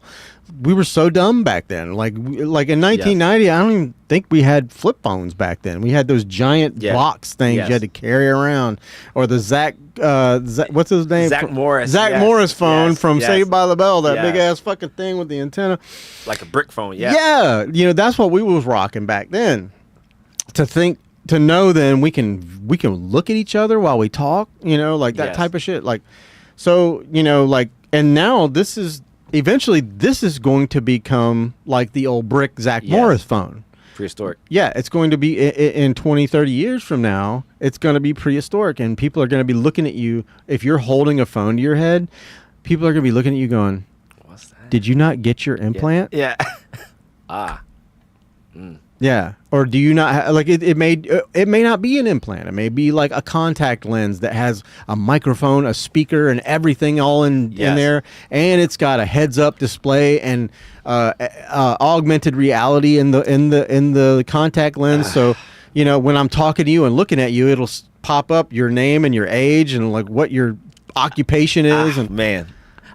We were so dumb back then. Like in 1990, I don't even think we had flip phones back then. We had those giant box things you had to carry around, or the Zach what's his name? Zach Morris. Zach Morris phone from Saved by the Bell. That big ass fucking thing with the antenna, like a brick phone. Yeah. Yeah. That's what we was rocking back then. To know then we can look at each other while we talk, that type of shit. And now this is going to become like the old brick Zach Morris phone. Prehistoric. Yeah, it's going to be in 20, 30 years from now, it's going to be prehistoric, and people are going to be looking at you. If you're holding a phone to your head, people are going to be looking at you going, what's that? Did you not get your implant? Yeah. Yeah, or do you not it may not be an implant. It may be like a contact lens that has a microphone, a speaker, and everything all in there, and it's got a heads-up display and augmented reality in the contact lens. So when I'm talking to you and looking at you, it'll pop up your name and your age and what your occupation is. And man,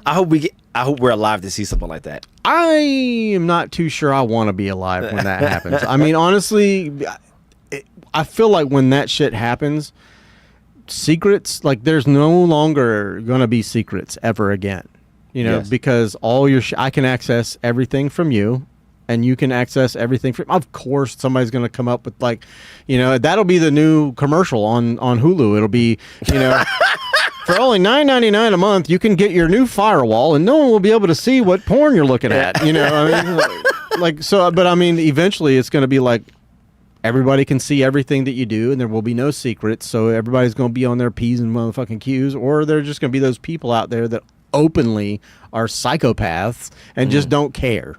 I hope we're alive to see something like that. I am not too sure I want to be alive when that happens. Honestly, I feel like when that shit happens, secrets, there's no longer going to be secrets ever again. Because all your I can access everything from you, and you can access everything from. Of course, somebody's going to come up with that'll be the new commercial on Hulu. It'll be for only $9.99 a month, you can get your new firewall, and no one will be able to see what porn you're looking at. But eventually it's going to be like everybody can see everything that you do, and there will be no secrets. So everybody's going to be on their P's and motherfucking Q's, or they're just going to be those people out there that openly are psychopaths and just don't care.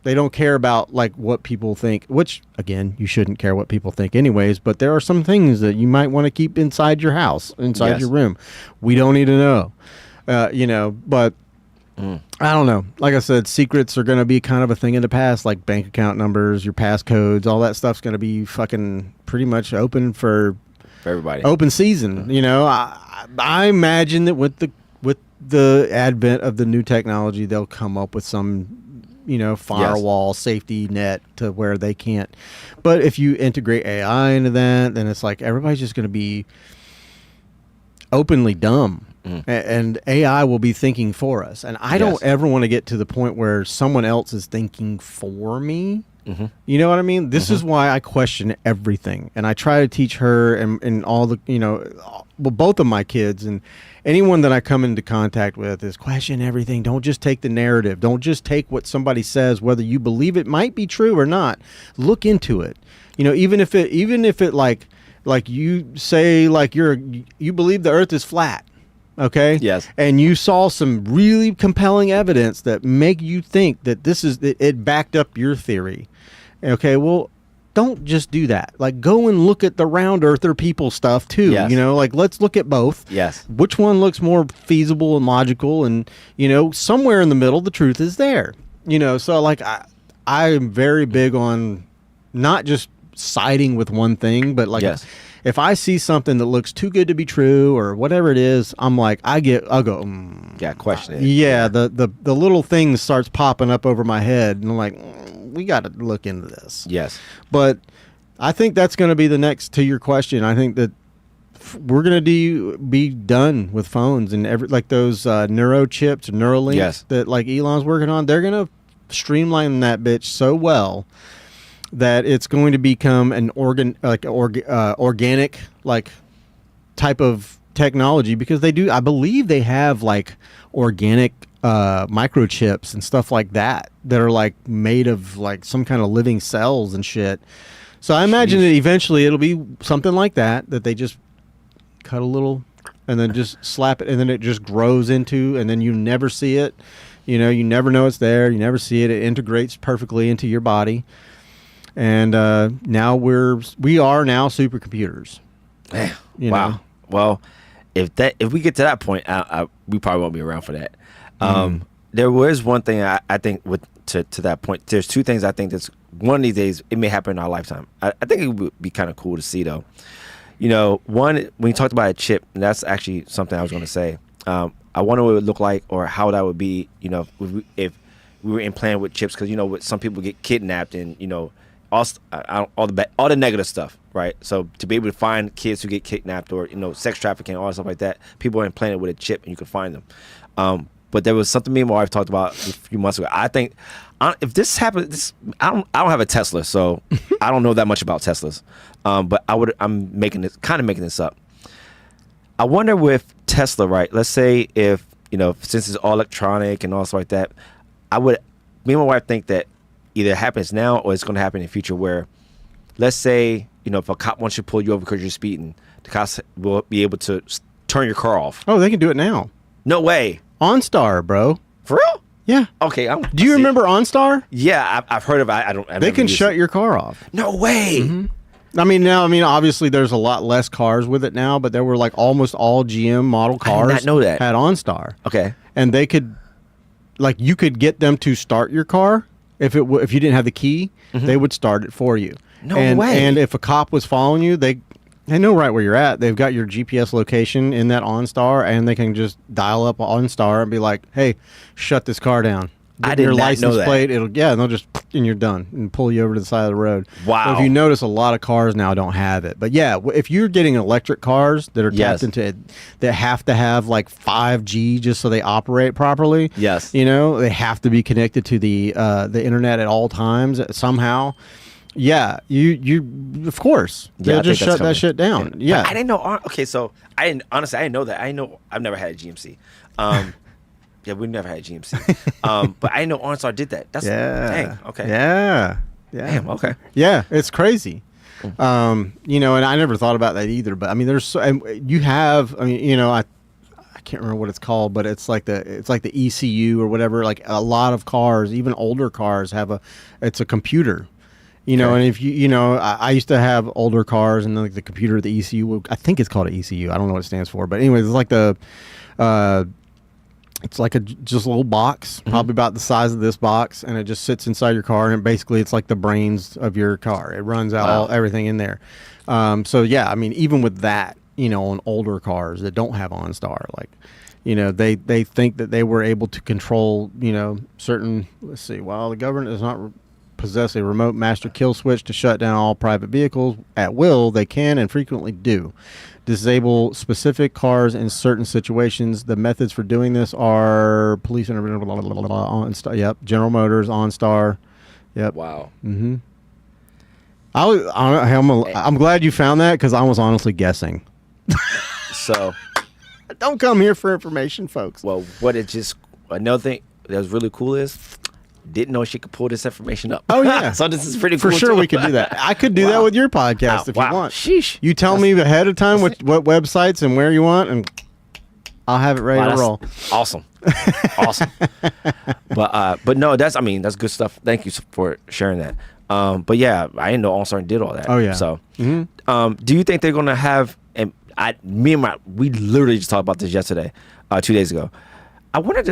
They don't care about what people think, which again, you shouldn't care what people think anyways, but there are some things that you might want to keep inside your house, inside your room. We don't need to know, but I don't know. Like I said, secrets are going to be kind of a thing in the past, like bank account numbers, your passcodes, all that stuff's going to be fucking pretty much open for everybody. Open season. I imagine that with the advent of the new technology, they'll come up with some firewall safety net to where they can't. But if you integrate AI into that, then it's like everybody's just going to be openly dumb, and AI will be thinking for us. And I don't ever want to get to the point where someone else is thinking for me. You know what I mean? This is why I question everything, and I try to teach her and all the both of my kids and anyone that I come into contact with is question everything. Don't just take the narrative. Don't just take what somebody says, whether you believe it might be true or not. Look into it. Even if it like you say you believe the Earth is flat. Okay. Yes. And you saw some really compelling evidence that make you think that it backed up your theory. Okay. Well, don't just do that. Go and look at the round earther people stuff too. Yes. Let's look at both. Yes. Which one looks more feasible and logical? And, somewhere in the middle, the truth is there. So I am very big on not just siding with one thing, but like Yes. if I see something that looks too good to be true or whatever it is, I'm like, I'll go, Yeah, question it. yeah, the little thing starts popping up over my head, and I'm like, we got to look into this. Yes. But I think that's going to be the next to your question. I think that we're going to be done with phones and like those neuro chips, Neuralinks Yes. that like Elon's working on. They're going to streamline that bitch so well that it's going to become an organic like type of technology, because they do. I believe they have like organic microchips and stuff like that are like made of like some kind of living cells and shit. So I imagine that eventually it'll be something like that they just cut a little and then just slap it, and then it just grows into, and then you never see it. You know, you never know it's there. You never see it. It integrates perfectly into your body. And now we are now supercomputers. You Wow. know? Well, if we get to that point, we probably won't be around for that. There was one thing I think to that point. There's two things I think that's one of these days it may happen in our lifetime. I think it would be kind of cool to see though. You know, one, when you talked about a chip, and that's actually something I was going to say. I wonder what it would look like, or how that would be. You know, if we were implanted with chips, because you know, some people get kidnapped, and you know, all the negative stuff, right? So to be able to find kids who get kidnapped, or you know, sex trafficking, all that stuff like that, people are implanted with a chip, and you can find them. But there was something me and my wife talked about a few months ago. I think if this happens, I don't have a Tesla, so I don't know that much about Teslas. But I'm making this up. I wonder with Tesla, right? Let's say if, you know, since it's all electronic and all stuff like that, me and my wife think that either it happens now or it's going to happen in the future, where, let's say, you know, if a cop wants to pull you over because you're speeding, the cops will be able to turn your car off. Oh, they can do it now. No way. OnStar, bro. For real? Yeah. Okay. Do you remember OnStar? Yeah, I've heard of it. They can shut your car off. No way. Mm-hmm. I mean, obviously there's a lot less cars with it now, but there were like almost all GM model cars I did not know that. had OnStar. Okay. And they could, like, you could get them to start your car if you didn't have the key. Mm-hmm. They would start it for you. No way. And if a cop was following you, they know right where you're at. They've got your GPS location in that OnStar, and they can just dial up OnStar and be like, "Hey, shut this car down." I did your not license know that. plate. And they'll just, and you're done, and pull you over to the side of the road. Wow. So if you notice, a lot of cars now don't have it. But yeah, if you're getting electric cars that are tapped into it, that have to have like 5G just so they operate properly. Yes. You know, they have to be connected to the internet at all times somehow. Yeah, you of course. Yeah, They'll just shut that shit down. Yeah. But I didn't know. Okay, so I didn't know that. I've never had a GMC. Yeah, we never had a GMC. But I didn't know OnStar did that. That's dang. Okay. Yeah. Damn. Okay. Yeah, it's crazy. You know, and I never thought about that either. But I mean, you have. I mean, you know, I can't remember what it's called, but it's like the ECU or whatever. Like a lot of cars, even older cars, it's a computer. You know, and if you know, I used to have older cars, and like the computer, the ECU, I think it's called an ECU. I don't know what it stands for, but anyways, it's like it's like just a little box, probably about the size of this box, and it just sits inside your car, and basically it's like the brains of your car. It runs out everything in there. So yeah, I mean, even with that, you know, on older cars that don't have OnStar, like, you know, they think that they were able to control, you know, certain. Let's see, while the government does not possess a remote master kill switch to shut down all private vehicles at will, they can and frequently do disable specific cars in certain situations. The methods for doing this are police and OnStar. Yep, General Motors, OnStar. Yep. Wow. Mm-hmm. I'm glad you found that, because I was honestly guessing. So, don't come here for information, folks. well, another thing that was really cool is, didn't know she could pull this information up. Oh yeah. So this is pretty cool. For sure too. we could do that. I could do that with your podcast if you want. Sheesh. You tell me ahead of time what websites and where you want, and I'll have it ready to roll. Awesome. Awesome. But no, that's good stuff. Thank you for sharing that. But yeah, I didn't know OnStar did all that. Oh yeah. So, do you think they're gonna have? And we literally just talked about this yesterday, 2 days ago. I wonder,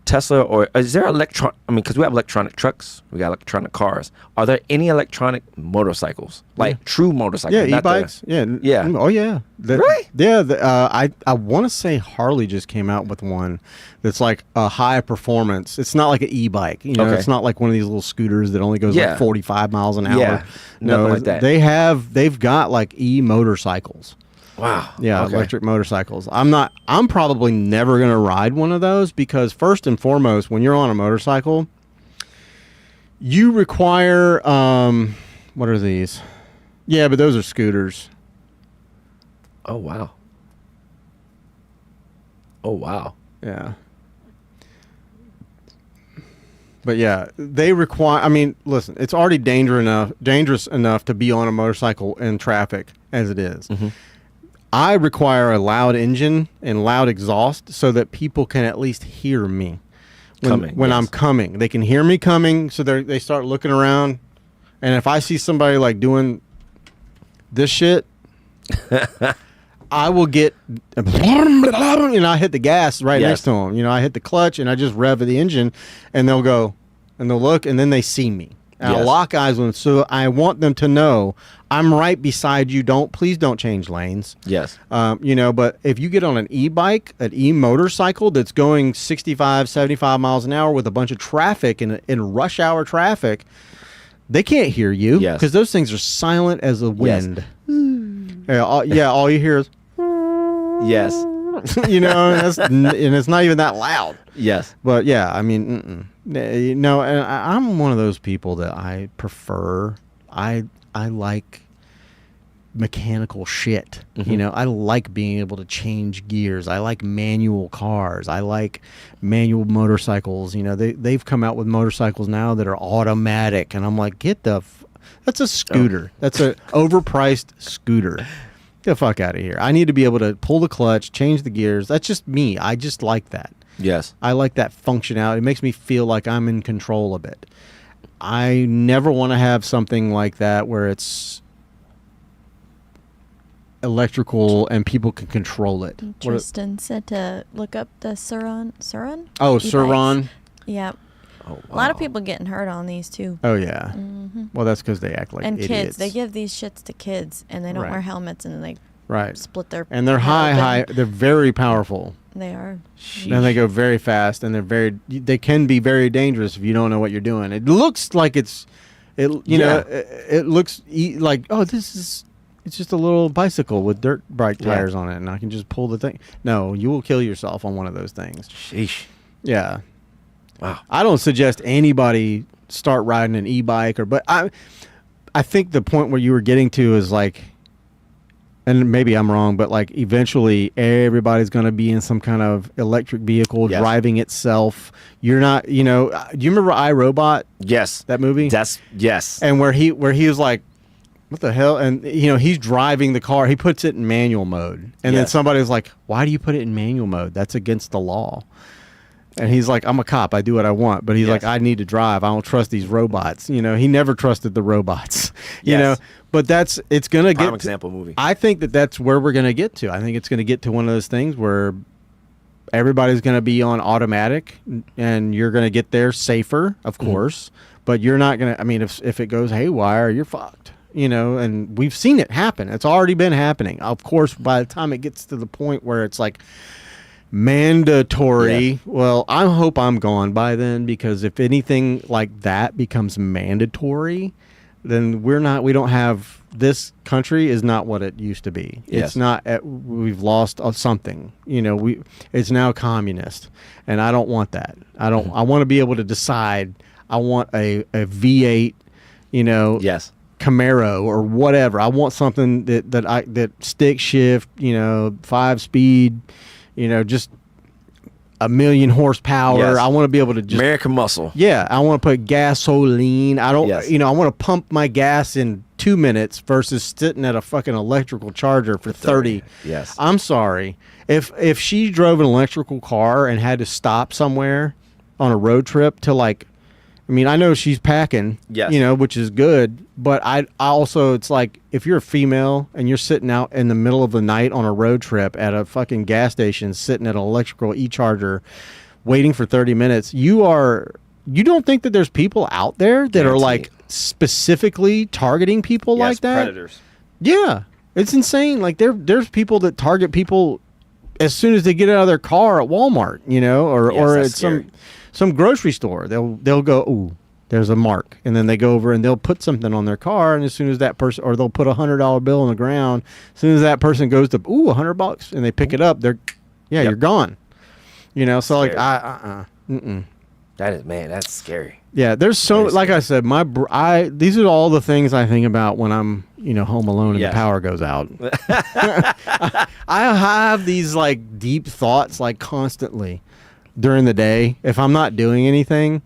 Tesla, or is there because we have electronic trucks, we got electronic cars. Are there any electronic motorcycles, like true motorcycles? Yeah, not e-bikes. Yeah. Oh yeah. Really? Yeah. I want to say Harley just came out with one that's like a high performance. It's not like an e-bike. You know, Okay. It's not like one of these little scooters that only goes like 45 miles an hour. Yeah. Nothing like that. They've got like e-motorcycles. Wow. Yeah, Okay. electric motorcycles. I'm probably never going to ride one of those because first and foremost, when you're on a motorcycle, you require what are these? Yeah, but those are scooters. Oh wow. Oh wow. Yeah. But yeah, they require. I mean, listen, it's already dangerous enough to be on a motorcycle in traffic as it is. Mm-hmm. I require a loud engine and loud exhaust so that people can at least hear me when I'm coming. They can hear me coming, so they start looking around. And if I see somebody like doing this shit, I will get, I hit the gas right next to them. I hit the clutch and I just rev the engine, and they'll go and they'll look, and then they see me. And I lock eyes with them, so I want them to know I'm right beside you. Please don't change lanes. Yes. But if you get on an e-bike, an e-motorcycle that's going 65, 75 miles an hour with a bunch of traffic in rush hour traffic, they can't hear you because those things are silent as the wind. Yes. All you hear is yes. and it's not even that loud. Yes. But yeah, I mean, and I'm one of those people that I prefer. I like mechanical shit. Mm-hmm. I like being able to change gears. I like manual cars. I like manual motorcycles. They've come out with motorcycles now that are automatic, and I'm like, that's a scooter. That's a overpriced scooter. Get the fuck out of here. I need to be able to pull the clutch, change the gears. That's just me. I just like that. Yes. I like that functionality. It makes me feel like I'm in control of it. I never want to have something like that where it's electrical and people can control it. Tristan said to look up the Suron. Oh, E-bikes. Suron. Yeah. Oh, wow. A lot of people getting hurt on these too. Oh yeah. Mm-hmm. Well, that's because they act like and idiots. kids. They give these shits to kids, and they don't wear helmets, and they split their. And they're high. They're very powerful. They are. Sheesh. And they go very fast, and they can be very dangerous if you don't know what you're doing. It looks like it looks like, oh, it's just a little bicycle with dirt bike tires on it, and I can just pull the thing. No, you will kill yourself on one of those things. Sheesh. Yeah. Wow. I don't suggest anybody start riding an e-bike, but I think the point where you were getting to is like, and maybe I'm wrong, but like eventually everybody's going to be in some kind of electric vehicle driving itself. You're not, do you remember iRobot? Yes. That movie? Yes. And where he was like, what the hell? And he's driving the car. He puts it in manual mode. And then somebody's like, why do you put it in manual mode? That's against the law. And he's like, I'm a cop. I do what I want. But he's like, I need to drive. I don't trust these robots. He never trusted the robots. But it's going to get. Prime example movie. I think that's where we're going to get to. I think it's going to get to one of those things where everybody's going to be on automatic, and you're going to get there safer, of course. But you're not going to. I mean, if it goes haywire, you're fucked. And we've seen it happen. It's already been happening. Of course, by the time it gets to the point where it's like mandatory, well, I hope I'm gone by then, because if anything like that becomes mandatory, then we don't have, this country is not what it used to be. It's not, we've lost something, it's now communist, and I don't want that. I want to be able to decide. I want a V8, Camaro or whatever. I want something that stick shift, 5-speed, just 1,000,000 horsepower. Yes. I want to be able to just American muscle. Yeah, I want to put gasoline. I don't, I want to pump my gas in 2 minutes versus sitting at a fucking electrical charger for 30. Yes. I'm sorry. If she drove an electrical car and had to stop somewhere on a road trip to I know she's packing, which is good, but I also, it's like, if you're a female and you're sitting out in the middle of the night on a road trip at a fucking gas station, sitting at an electrical e-charger waiting for 30 minutes, you don't think that there's people out there that are like specifically targeting people like that? Predators. Yeah. It's insane. Like there's people that target people as soon as they get out of their car at Walmart, or at some grocery store. They'll go, ooh, there's a mark, and then they go over and they'll put something on their car, and as soon as that person, or they'll put $100 bill on the ground, as soon as that person goes to $100, and they pick it up, you're gone. So like That is, man, that's scary. Yeah, there's so, like I said, these are all the things I think about when I'm, home alone and the power goes out. I have these like deep thoughts like constantly during the day. If I'm not doing anything,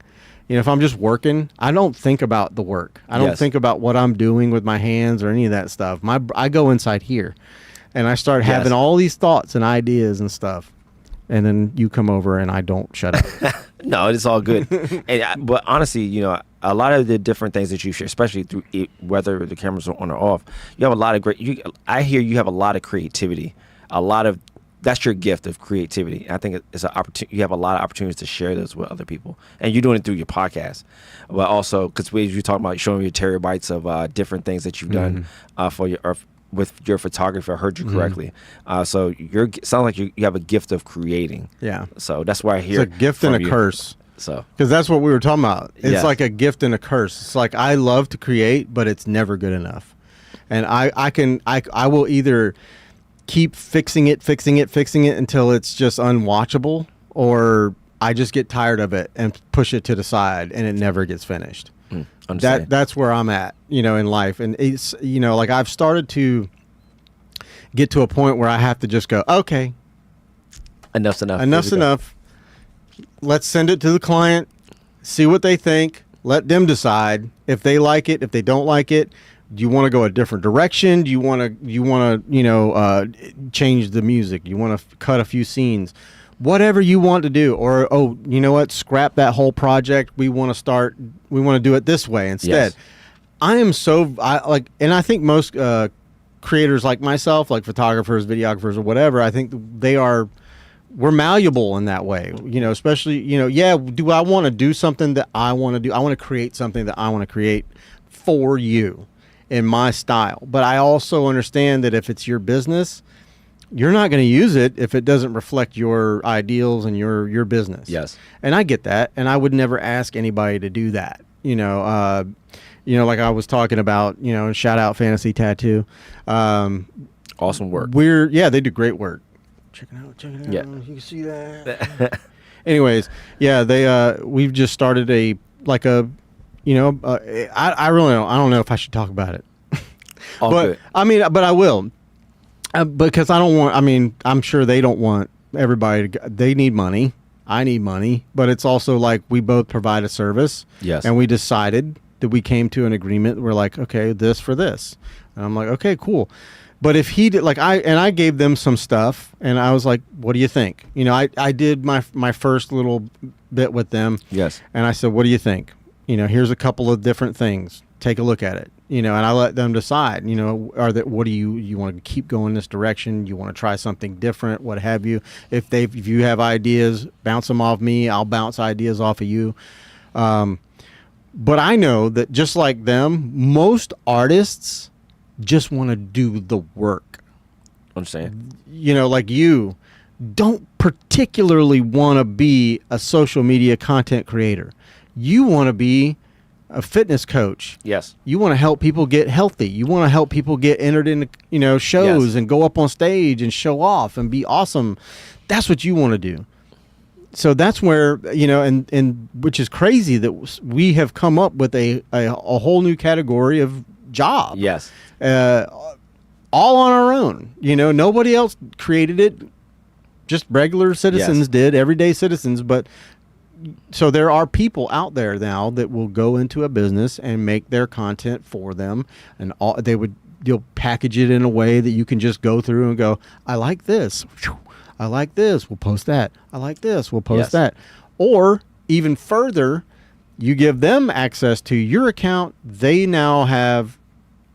if I'm just working, I don't think about the work. I don't think about what I'm doing with my hands or any of that stuff. I go inside here and I start having all these thoughts and ideas and stuff. And then you come over and I don't shut up. No, it's all good. But honestly, a lot of the different things that you share, especially through whether the cameras are on or off, you have a lot of I hear you have a lot of creativity. That's your gift of creativity. I think it's an opportunity. You have a lot of opportunities to share those with other people, and you're doing it through your podcast, but also because you're talking about showing your terabytes of different things that you've done with your photography. I heard you correctly. So sounds like you have a gift of creating. Yeah. So that's why I hear it's a gift and a curse. So because that's what we were talking about. It's like a gift and a curse. It's like I love to create, but it's never good enough. And I will either keep fixing it until it's just unwatchable, or I just get tired of it and push it to the side and it never gets finished. That's where I'm at, in life. And it's, like I've started to get to a point where I have to just go, okay, enough's enough. Enough's enough. Let's send it to the client, see what they think, let them decide if they like it, if they don't like it. Do you want to go a different direction? Do you want to, change the music? Do you want to cut a few scenes? Whatever you want to do, or you know what? Scrap that whole project. We want to do it this way instead. Yes. And I think most creators like myself, like photographers, videographers, or whatever, I think we're malleable in that way. Especially, do I want to do something that I want to do? I want to create something that I want to create for you in my style. But I also understand that if it's your business, you're not going to use it if it doesn't reflect your ideals and your business. Yes. And I get that. And I would never ask anybody to do that. Like I was talking about, shout out Fantasy Tattoo. Awesome work. They do great work. Check it out. Yeah. You can see that. Anyways, we've just started I really don't know if I should talk about it. But I will. Because I don't want, I'm sure they don't want everybody they need money. I need money, but it's also like we both provide a service. Yes. And we decided that we came to an agreement. We're like, okay, this for this. And I'm like, okay, cool. But if he did, I gave them some stuff and I was like, what do you think? I did my first little bit with them. Yes. And I said, what do you think? Here's a couple of different things. Take a look at it. And I let them decide, what do you want to keep going this direction? You want to try something different, what have you. If you have ideas, bounce them off me. I'll bounce ideas off of you. But I know that just like them, most artists just want to do the work. Understand? Like you don't particularly want to be a social media content creator. You want to be a fitness coach. Yes. You want to help people get healthy. You want to help people get entered into, shows and go up on stage and show off and be awesome. That's what you want to do. So that's where, and which is crazy that we have come up with a whole new category of job. Yes. All on our own. Nobody else created it. Just regular citizens did, everyday citizens, but so there are people out there now that will go into a business and make their content for them, and you'll package it in a way that you can just go through and go, I like this. I like this. We'll post that. I like this. We'll post that. Or even further, you give them access to your account. They now have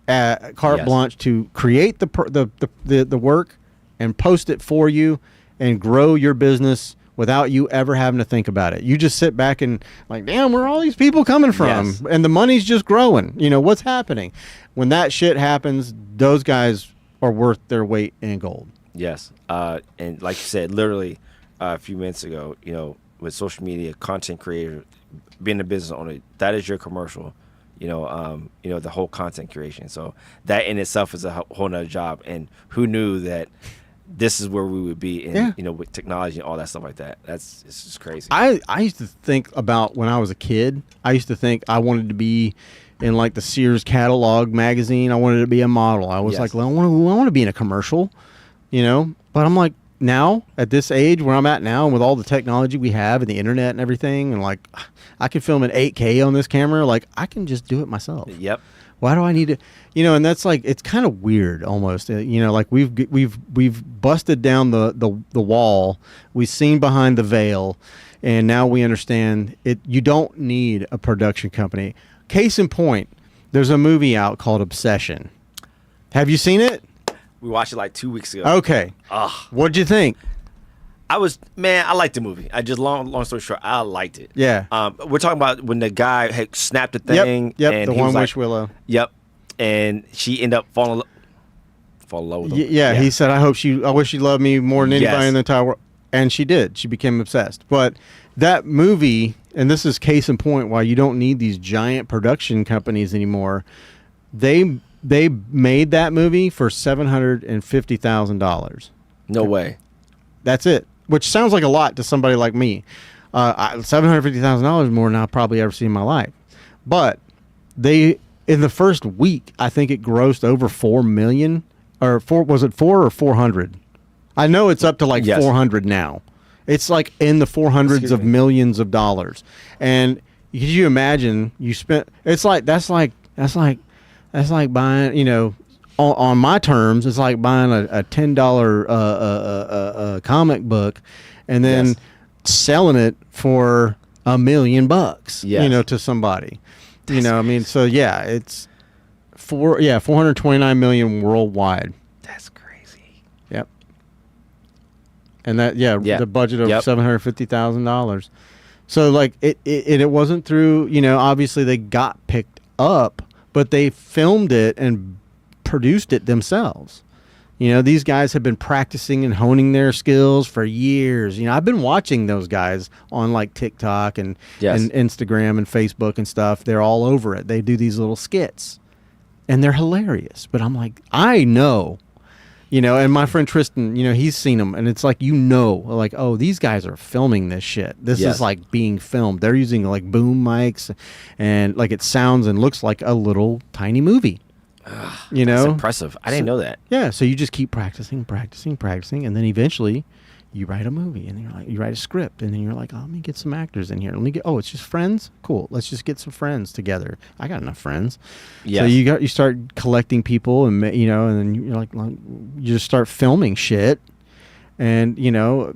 carte blanche to create the work and post it for you and grow your business without you ever having to think about it. You just sit back and like, damn, where are all these people coming from? Yes. And the money's just growing. You know, what's happening? When that shit happens, those guys are worth their weight in gold. Yes. And like you said, literally a few minutes ago, you know, with social media, content creator, being a business owner, that is your commercial. You know, the whole content creation. So that in itself is a whole nother job. And who knew that this is where we would be in, you know, with technology and all that stuff like that. It's just crazy. I used to think about when I was a kid, I used to think I wanted to be in like the Sears catalog magazine. I wanted to be a model. I was like, well, I want to be in a commercial, you know, but I'm like, now at this age where I'm at now and with all the technology we have and the internet and everything, and like I can film in 8K on this camera, like I can just do it myself. Yep. Why do I need to, you know? And that's like, it's kind of weird almost, you know, like we've busted down the wall, we've seen behind the veil, and now we understand it. You don't need a production company. Case in point, there's a movie out called Obsession. Have you seen it? We watched it like 2 weeks ago. Okay. What'd you think? I liked the movie. Long story short, I liked it. Yeah. We're talking about when the guy had snapped the thing. Yep. And The he was One Wish like, Willow. Yep. And she ended up falling in love with him. Yeah. He said, I wish she loved me more than anybody in the entire world. And she did. She became obsessed. But that movie, and this is case in point why you don't need these giant production companies anymore. They made that movie for $750,000. No way. That's it. Which sounds like a lot to somebody like me. $750,000 more than I'll probably ever see in my life. But in the first week, I think it grossed over 4 million. Was it 4 or 400? I know it's up to like 400 now. It's like in the 400s of millions of dollars. And could you imagine you spent? It's like that's like buying, you know, on my terms, it's like buying a $10 comic book and then selling it for $1 million, you know, to somebody. You know, I mean, so yeah, it's 429 million worldwide. That's crazy. Yep. And that, the budget of $750,000. So like it wasn't through, you know, obviously they got picked up, but they filmed it and produced it themselves. You know, these guys have been practicing and honing their skills for years. You know, I've been watching those guys on like TikTok and Instagram and Facebook and stuff. They're all over it. They do these little skits and they're hilarious. But I'm like, I know, you know, and my friend Tristan, you know, he's seen them and it's like, you know, like, oh, these guys are filming this shit. This is like being filmed. They're using like boom mics and like it sounds and looks like a little tiny movie. You know, that's impressive. I didn't know that. Yeah, so you just keep practicing, and then eventually you write a movie, and you're like, you write a script, and then you're like, oh, let me get some actors in here. It's just friends. Cool, let's just get some friends together. I got enough friends. Yeah. So you start collecting people, and you know, and then you're like you just start filming shit, and you know,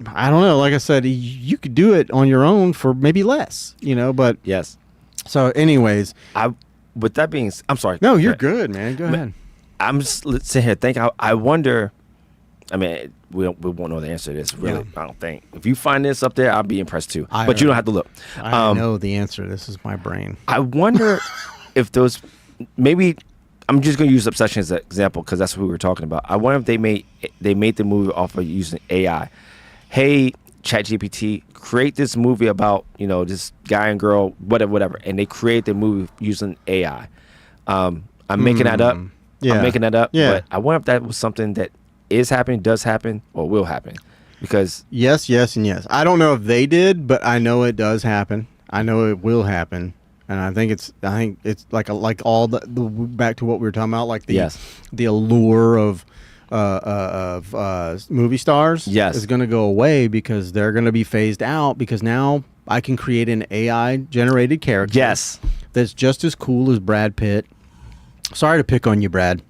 I don't know. Like I said, you could do it on your own for maybe less. You know, but yes. So, anyways, with that being, I'm sorry. No, you're good, man. Go ahead. I'm just sitting here thinking. I wonder. I mean, we won't know the answer to this. Really, I don't think. If you find this up there, I'll be impressed too. But you don't have to look. I know the answer. This is my brain. I wonder if those. Maybe I'm just going to use Obsession as an example because that's what we were talking about. I wonder if they made the movie off of using AI. Hey, ChatGPT, create this movie about, you know, this guy and girl, whatever, and they create the movie using AI. I'm making that up. Yeah. I'm making that up. Yeah. But I wonder if that was something that is happening, does happen, or will happen. Because yes, and yes. I don't know if they did, but I know it does happen. I know it will happen, and I think it's like all the back to what we were talking about, like the allure of movie stars is going to go away because they're going to be phased out because now I can create an AI generated character that's just as cool as Brad Pitt. Sorry to pick on you, Brad.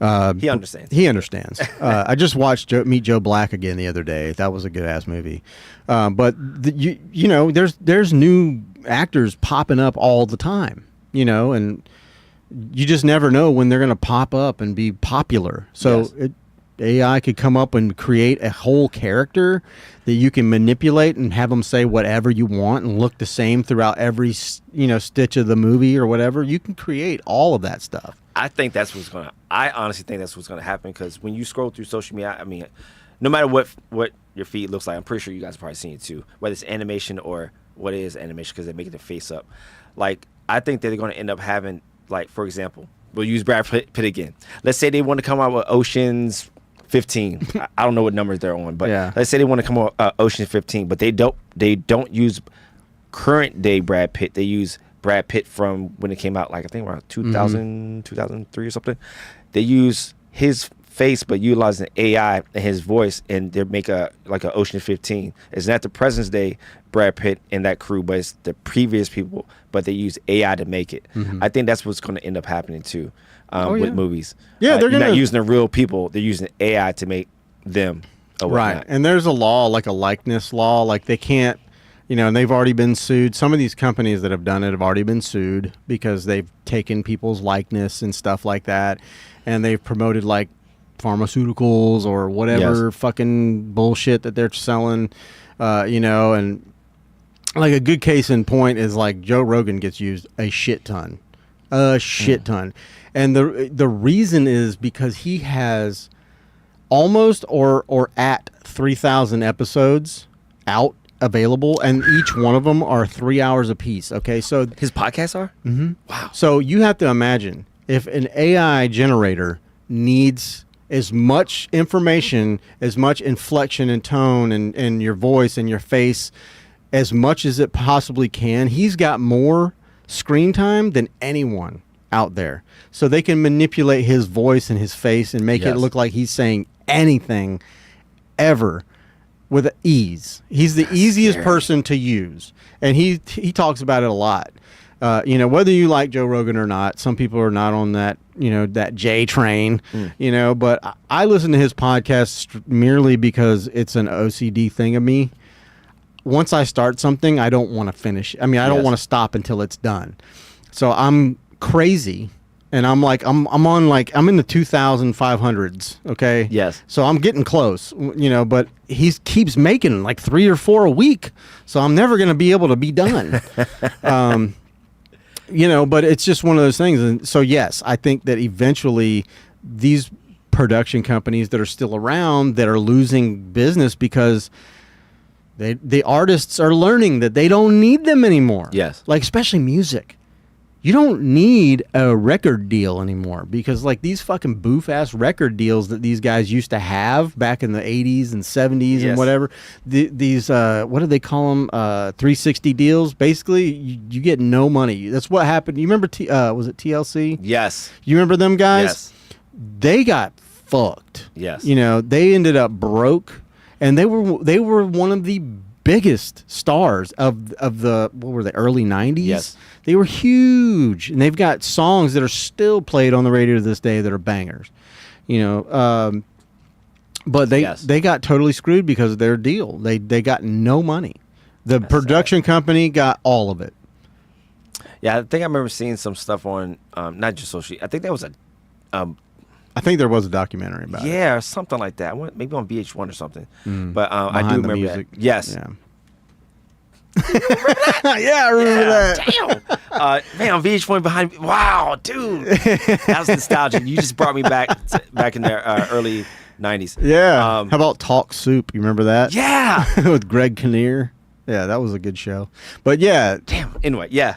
He understands. I just watched Meet Joe Black again the other day. That was a good ass movie. But you know, there's new actors popping up all the time, you know, and you just never know when they're going to pop up and be popular. So AI could come up and create a whole character that you can manipulate and have them say whatever you want and look the same throughout every stitch of the movie or whatever. You can create all of that stuff. I honestly think that's what's gonna happen, because when you scroll through social media, I mean, no matter what your feed looks like, I'm pretty sure you guys have probably seen it too, whether it's animation or what is animation, because they're making the face up. Like, I think that they're going to end up having, like, for example, we'll use Brad Pitt again. Let's say they want to come out with Ocean's 15. I don't know what numbers they're on, but let's say they want to come out Ocean's 15, but they don't use current day Brad Pitt. They use Brad Pitt from when it came out, like I think around 2000, 2003 or something. They use his face, but utilizing AI and his voice, and they make a Ocean 15. It's not the present day Brad Pitt and that crew, but it's the previous people, but they use AI to make it. I think that's what's going to end up happening too with movies. Yeah, they're not using the real people; they're using AI to make them. Right, and there's a law, like a likeness law, like they can't. And they've already been sued. Some of these companies that have done it have already been sued because they've taken people's likeness and stuff like that, and they've promoted like pharmaceuticals or whatever fucking bullshit that they're selling, and like a good case in point is like Joe Rogan gets used a shit ton, and the reason is because he has almost or at 3,000 episodes out. Available, and each one of them are 3 hours apiece. Okay, so his podcasts are. Wow. So you have to imagine if an AI generator needs as much information, as much inflection and tone, and your voice and your face, as much as it possibly can. He's got more screen time than anyone out there, so they can manipulate his voice and his face and make it look like he's saying anything ever. With ease. He's the easiest person to use. And he talks about it a lot. Whether you like Joe Rogan or not, some people are not on that, that J train, but I listen to his podcast merely because it's an OCD thing of me. Once I start something, I don't want to finish. I mean, I don't want to stop until it's done. So I'm crazy. And I'm in the 2,500s, okay? Yes. So I'm getting close, but he keeps making like 3 or 4 a week. So I'm never going to be able to be done. But it's just one of those things. And so, yes, I think that eventually these production companies that are still around that are losing business because the artists are learning that they don't need them anymore. Yes. Like, especially music. You don't need a record deal anymore because like these fucking boof ass record deals that these guys used to have back in the 80s and 70s and whatever. These what do they call them? 360 deals. Basically, you get no money. That's what happened. You remember was it TLC? Yes. You remember them guys? Yes. They got fucked. Yes. They ended up broke, and they were one of the biggest stars of the early 90s. Yes. They were huge, and they've got songs that are still played on the radio to this day that are bangers. But they got totally screwed because of their deal. They got no money. The production company got all of it. Yeah, I think I remember seeing some stuff on not just social. I think that was I think there was a documentary about it. Yeah, or something like that. Maybe on VH1 or something. But I Behind do the remember music. that. Yes. Yeah. Yeah, I remember that. Damn. Man, on VH1 behind me. Wow, dude. That was nostalgic. You just brought me back in the early 90s. Yeah. How about Talk Soup? You remember that? Yeah. With Greg Kinnear. Yeah, that was a good show. But yeah. Damn. Anyway, yeah.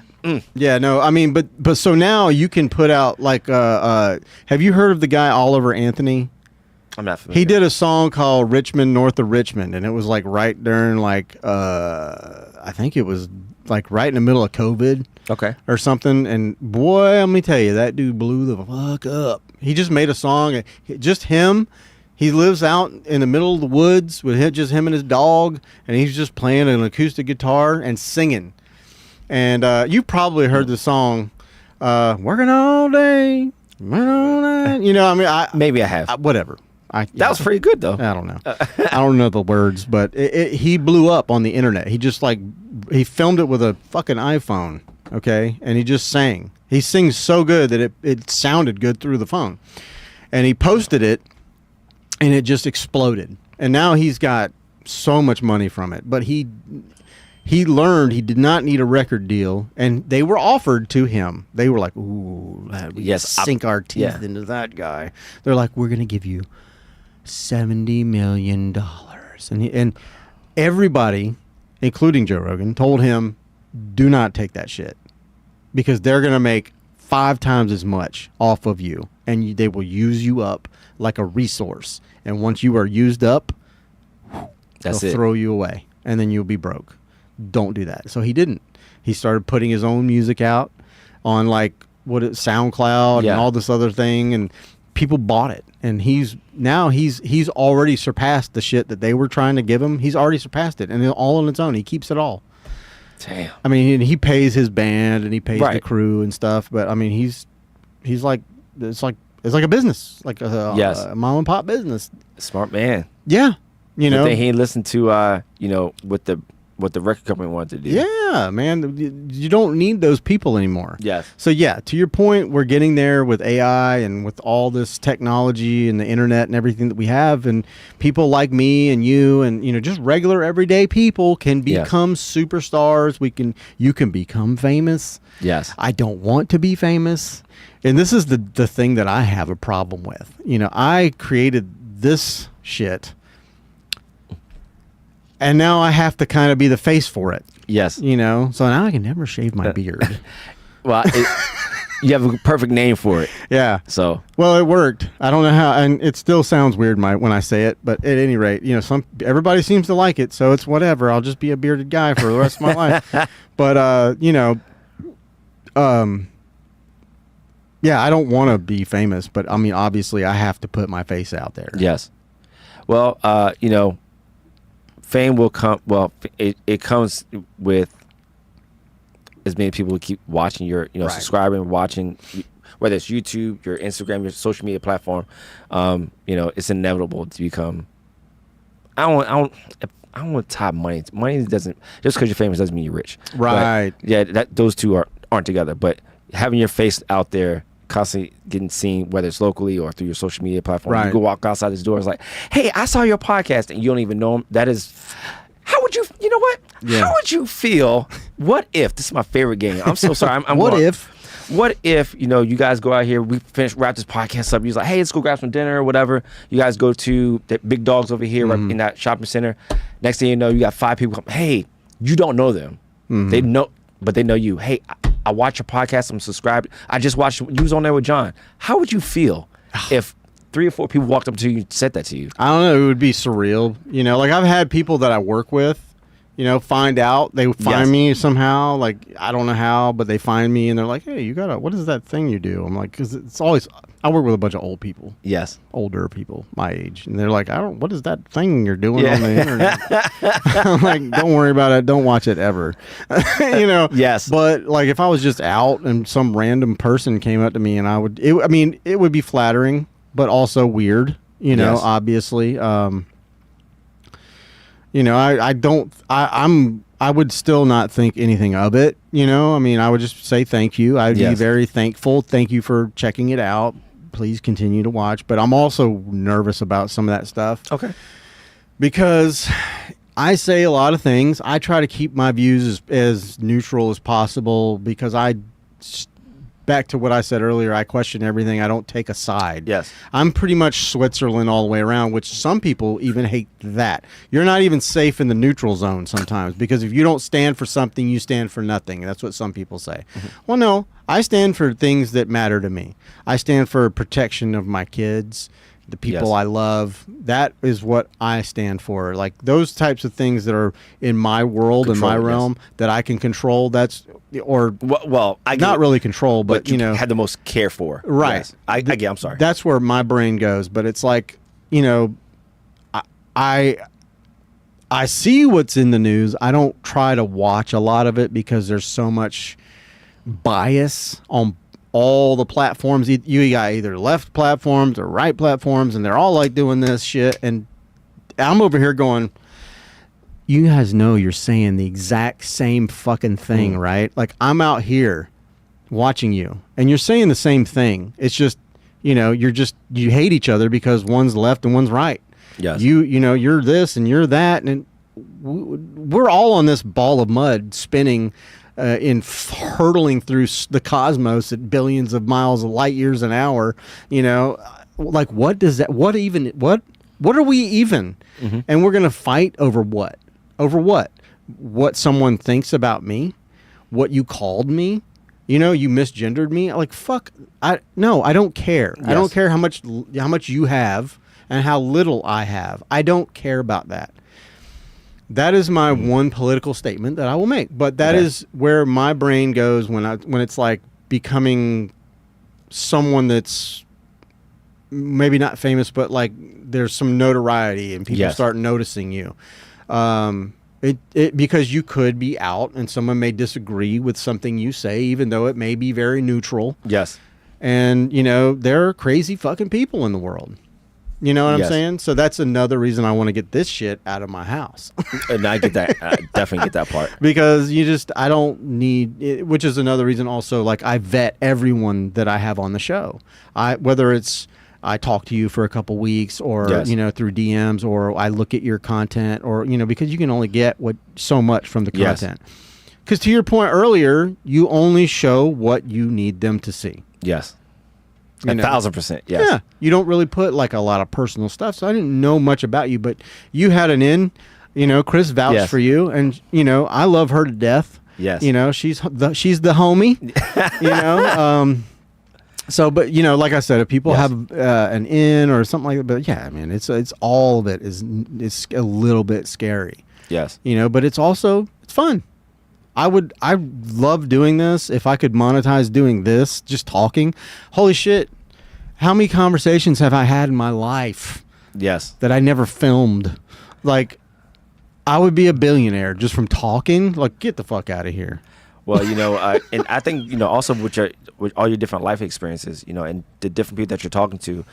Yeah, no, I mean, but so now you can put out like, have you heard of the guy Oliver Anthony? I'm not familiar. He did a song called Richmond, North of Richmond, and it was like right during like, I think it was like right in the middle of COVID. Okay. Or something. And boy, let me tell you, that dude blew the fuck up. He just made a song, just him. He lives out in the middle of the woods with just him and his dog, and he's just playing an acoustic guitar and singing. And you probably heard the song, "Working All Day." Maybe I have. Whatever. That was pretty good, though. I don't know. I don't know the words, but he blew up on the internet. He just he filmed it with a fucking iPhone, okay? And he just sang. He sings so good that it sounded good through the phone. And he posted it. and it just exploded. And now he's got so much money from it. But he learned he did not need a record deal, and they were offered to him. They were like, "Ooh, we sink our teeth into that guy." They're like, "We're going to give you $70 million," and everybody, including Joe Rogan, told him, "Do not take that shit, because they're going to make 5 times as much off of you, and they will use you up like a resource. And once you are used up, they'll throw you away, and then you'll be broke. Don't do that." So he didn't. He started putting his own music out on like SoundCloud and all this other thing, and people bought it. And he's already surpassed the shit that they were trying to give him. He's already surpassed it, and all on its own. He keeps it all. Damn. I mean, he pays his band and he pays the crew and stuff. But I mean, he's like it's like a business, like a mom and pop business. Smart man. Yeah, you know. He listened to what the record company wanted to do. Yeah, man. You don't need those people anymore. Yes. So yeah, to your point, we're getting there with AI and with all this technology and the internet and everything that we have, and people like me and you and just regular everyday people can become superstars. You can become famous. Yes. I don't want to be famous. And this is the thing that I have a problem with. I created this shit, and now I have to kind of be the face for it. Yes. So now I can never shave my beard. Well, you have a perfect name for it. Yeah. So. Well, it worked. I don't know how, and it still sounds weird when I say it, but at any rate, everybody seems to like it, so it's whatever. I'll just be a bearded guy for the rest of my life. But yeah, I don't want to be famous, but I mean, obviously, I have to put my face out there. Yes. Well, fame will come. Well, it comes with as many people who keep watching your, subscribing, watching, whether it's YouTube, your Instagram, your social media platform. It's inevitable to become. I don't want to tie money. Money doesn't, just because you're famous doesn't mean you're rich. Right. But, yeah, those two aren't together. But having your face out there, constantly getting seen, whether it's locally or through your social media platform. Right. You go walk outside this door, it's like, "Hey, I saw your podcast," and you don't even know them. That is, how would you, what? Yeah. How would you feel? What if, this is my favorite game. I'm so sorry. What if, you guys go out here, we wrap this podcast up, you're like, "Hey, let's go grab some dinner," or whatever. You guys go to the Big Dogs over here right in that shopping center. Next thing you know, you got 5 people come, "Hey," you don't know them. They know, but they know you. "Hey, I watch your podcast. I'm subscribed. I just watched, you was on there with John." How would you feel if 3 or 4 people walked up to you and said that to you? I don't know. It would be surreal. Like I've had people that I work with, find out. They find me somehow. Like, I don't know how, but they find me and they're like, "Hey, what is that thing you do?" I'm like, because it's always, I work with a bunch of old people. Yes. Older people my age. And they're like, what is that thing you're doing on the internet? I'm like, "Don't worry about it. Don't watch it ever." Yes. But like, if I was just out and some random person came up to me and it would be flattering, but also weird, obviously. I would still not think anything of it. I would just say thank you. I'd be very thankful. Thank you for checking it out. Please continue to watch. But I'm also nervous about some of that stuff. Okay. Because I say a lot of things. I try to keep my views as neutral as possible because back to what I said earlier, I question everything. I don't take a side. Yes. I'm pretty much Switzerland all the way around, which some people even hate that. You're not even safe in the neutral zone sometimes because if you don't stand for something, you stand for nothing. That's what some people say. Well, no, I stand for things that matter to me. I stand for protection of my kids, the people I love. That is what I stand for. Like those types of things that are in my world, in my realm, that I can control. That's I not really control, but you had the most care for. Right. Yes. I'm sorry. That's where my brain goes. But it's like, I see what's in the news. I don't try to watch a lot of it because there's so much bias on all the platforms. You got either left platforms or right platforms, and they're all like doing this shit. And I'm over here going, "You guys know you're saying the exact same fucking thing, right? Like I'm out here watching you and you're saying the same thing. It's just you hate each other because one's left and one's right. Yes. You're this and you're that, and we're all on this ball of mud spinning, hurtling through the cosmos at billions of miles of light years an hour. Like what does that? What are we even? Mm-hmm. And we're gonna fight over what? Over what? What someone thinks about me? What you called me? You misgendered me. Like fuck. I don't care. Yes. I don't care how much you have and how little I have. I don't care about that. That is my one political statement that I will make. But that is where my brain goes when it's like becoming someone that's maybe not famous, but like there's some notoriety and people start noticing you. Because you could be out and someone may disagree with something you say, even though it may be very neutral. Yes. And, there are crazy fucking people in the world. You know what I'm saying? So that's another reason I want to get this shit out of my house. And I get that. I definitely get that part. Because I don't need it, which is another reason also, like I vet everyone that I have on the show. Whether it's I talk to you for a couple weeks or, through DMs, or I look at your content, or, because you can only get so much from the content. Because to your point earlier, you only show what you need them to see. Yes. 1,000%. Yes. Yeah. You don't really put like a lot of personal stuff. So I didn't know much about you, but you had an in, Chris vouched for you, and, I love her to death. Yes. She's the homie, So, but like I said, if people have an in or something like that, but yeah, I mean, it's all of it it's a little bit scary. Yes. But it's fun. I love doing this. If I could monetize doing this, just talking, holy shit, how many conversations have I had in my life? Yes. That I never filmed. Like, I would be a billionaire just from talking. Like, get the fuck out of here. Well, and I think, also with all your different life experiences, and the different people that you're talking to,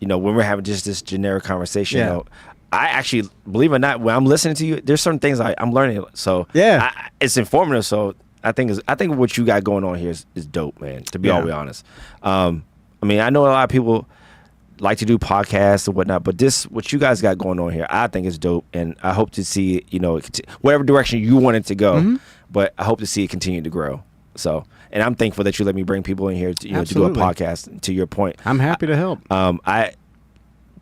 when we're having just this generic conversation, I actually, believe it or not, when I'm listening to you, there's certain things I'm learning. So it's informative. So I think what you got going on here is dope, man, to be all the way honest. I mean, I know a lot of people like to do podcasts and whatnot, but what you guys got going on here, I think is dope. And I hope to see, whatever direction you want it to go, but I hope to see it continue to grow. So, and I'm thankful that you let me bring people in here to, to do a podcast. To your point, I'm happy to help. I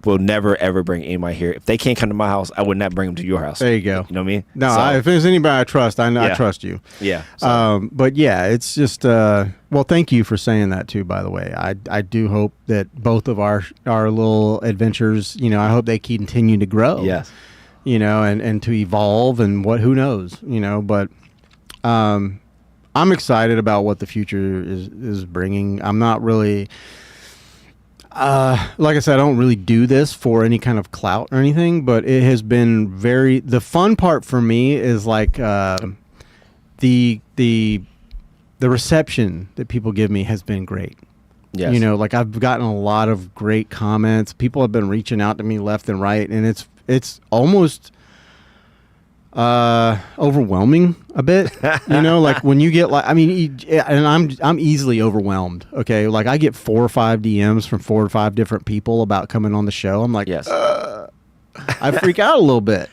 will never ever bring anybody here. If they can't come to my house, I would not bring them to your house. There you go. You know what I mean? No, if there's anybody I trust, I know I trust you. Yeah. So. But yeah, it's just well, thank you for saying that too, by the way. I do hope that both of our little adventures, I hope they continue to grow. Yes. And to evolve, and who knows, but I'm excited about what the future is bringing. I'm not really like I said, I don't really do this for any kind of clout or anything, but it has been the fun part for me is like the reception that people give me has been great. Yes. Like I've gotten a lot of great comments. People have been reaching out to me left and right, and it's almost overwhelming a bit, like when you get and I'm easily overwhelmed. Okay. Like I get 4 or 5 DMs from 4 or 5 different people about coming on the show. I'm like, yes. I freak out a little bit,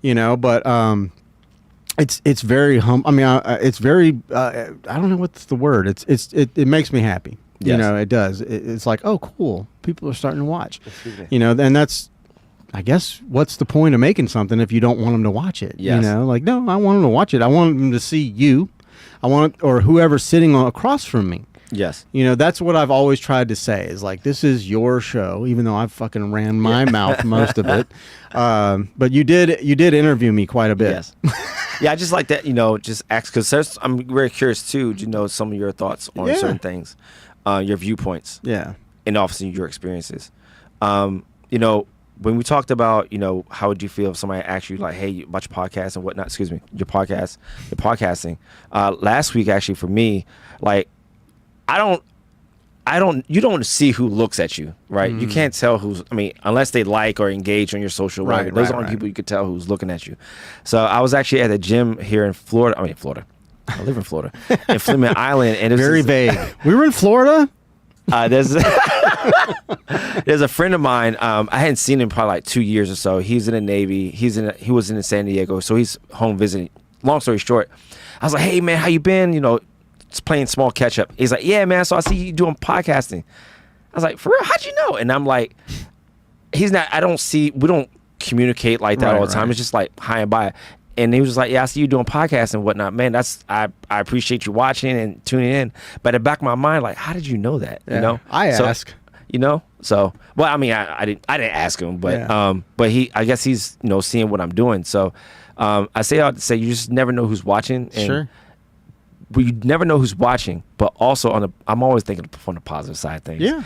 but, it's very it's very, I don't know what's the word. It makes me happy. Yes. It does. It's like, oh, cool. People are starting to watch, and that's, I guess, what's the point of making something if you don't want them to watch it? Yes. Like, no, I want them to watch it. I want them to see you. or whoever's sitting across from me. Yes. That's what I've always tried to say is like, this is your show, even though I've fucking ran my mouth most of it. But you did interview me quite a bit. Yes. Yeah, I just like that, just ask, because I'm very curious too, to know some of your thoughts on certain things, your viewpoints. Yeah. And obviously your experiences. When we talked about, how would you feel if somebody asked you like, hey, about your podcast and whatnot, your podcasting. Last week, actually, for me, like, you don't see who looks at you, right? You can't tell unless they like or engage on your social media. Those aren't people you could tell who's looking at you. So I was actually at a gym here in Florida. I live in Florida, in Fleming Island. And very vague. We were in Florida? There's a friend of mine. I hadn't seen him probably like 2 years or so. He's in the Navy. He was in San Diego, so he's home visiting. Long story short, I was like, "Hey man, how you been?" Just playing small catch up. He's like, "Yeah man, so I see you doing podcasting." I was like, "For real? How'd you know?" And I'm like, "He's not. We don't communicate like that all the time. It's just like hi and bye." And he was like, "Yeah, I see you doing podcasts and whatnot, man. I appreciate you watching and tuning in." But at the back of my mind, like, how did you know that? Yeah, I ask. So well, I mean, I didn't ask him, but I guess he's seeing what I'm doing. So I say all to say you just never know who's watching. And sure. You never know who's watching, but also I'm always thinking from the positive side of things. Yeah.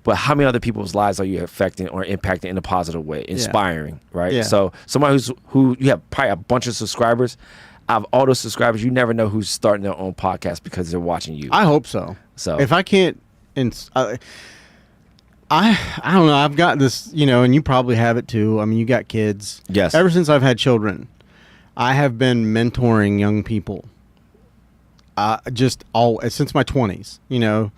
But how many other people's lives are you affecting or impacting in a positive way, inspiring, right? Yeah. So somebody who you have probably a bunch of subscribers, out of all those subscribers, you never know who's starting their own podcast because they're watching you. I hope so. So if I can't, I don't know. I've got this, and you probably have it too. I mean, you got kids. Yes. Ever since I've had children, I have been mentoring young people. Since my 20s,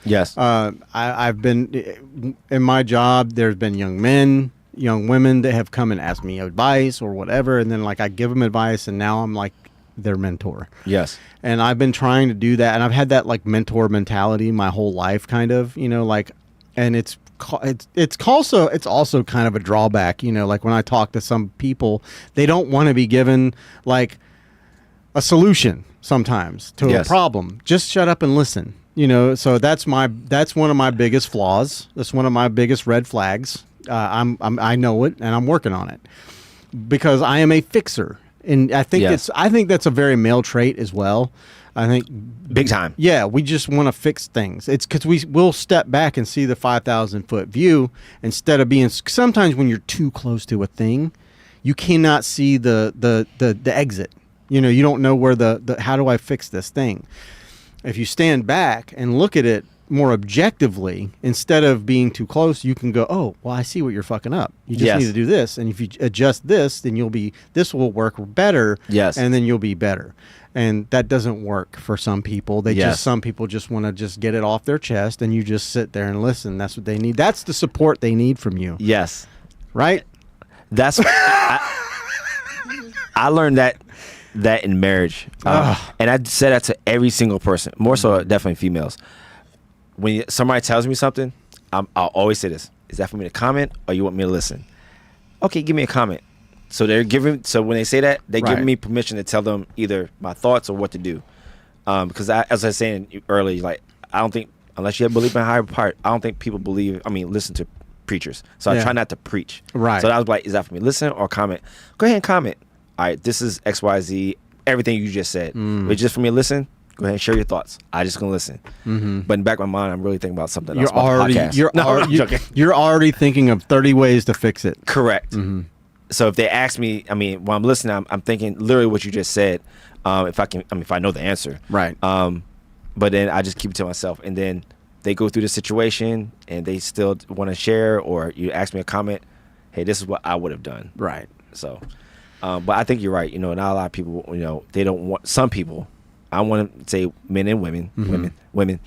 Yes. I've been in my job. There's been young men, young women that have come and asked me advice or whatever, and then I give them advice, and now I'm like their mentor. Yes. And I've been trying to do that, and I've had that mentor mentality my whole life, kind of, and it's also kind of a drawback, when I talk to some people, they don't want to be given a solution sometimes to a problem. Just shut up and listen. So that's one of my biggest flaws. That's one of my biggest red flags. I know it, and I'm working on it because I am a fixer, and I think that's a very male trait as well. I think big time. Yeah, we just want to fix things. It's because we'll step back and see the 5,000-foot view instead of being. Sometimes when you're too close to a thing, you cannot see the exit. You don't know where how do I fix this thing? If you stand back and look at it more objectively, instead of being too close, you can go, "Oh, well, I see what you're fucking up. You just need to do this. And if you adjust this, then this will work better. Yes. And then you'll be better." And that doesn't work for some people. Some people just want to just get it off their chest, and you just sit there and listen. That's what they need. That's the support they need from you. Yes. Right? That's I learned that in marriage, and I said that to every single person, more so definitely females. When somebody tells me something, I'll always say this: is that for me to comment, or you want me to listen? Okay, give me a comment. So when they say that, they're giving me permission to tell them either my thoughts or what to do. Because as I was saying earlier, I don't think, unless you have belief in a higher part, I don't think people listen to preachers. So I try not to preach. Right. So I was like, is that for me to listen or comment? Go ahead and comment. All right, this is XYZ, everything you just said. But just for me to listen, go ahead and share your thoughts. I just gonna listen. Mm-hmm. But in the back of my mind, I'm really thinking about something else. You're already thinking of 30 ways to fix it. Correct. Mm-hmm. So if they ask me, while I'm listening, I'm thinking literally what you just said. If I know the answer. Right. But then I just keep it to myself, and then they go through the situation and they still want to share, or you ask me a comment. Hey, this is what I would have done. Right. So. But I think you're right. Not a lot of people, they don't want, some people, I want to say men and women, women.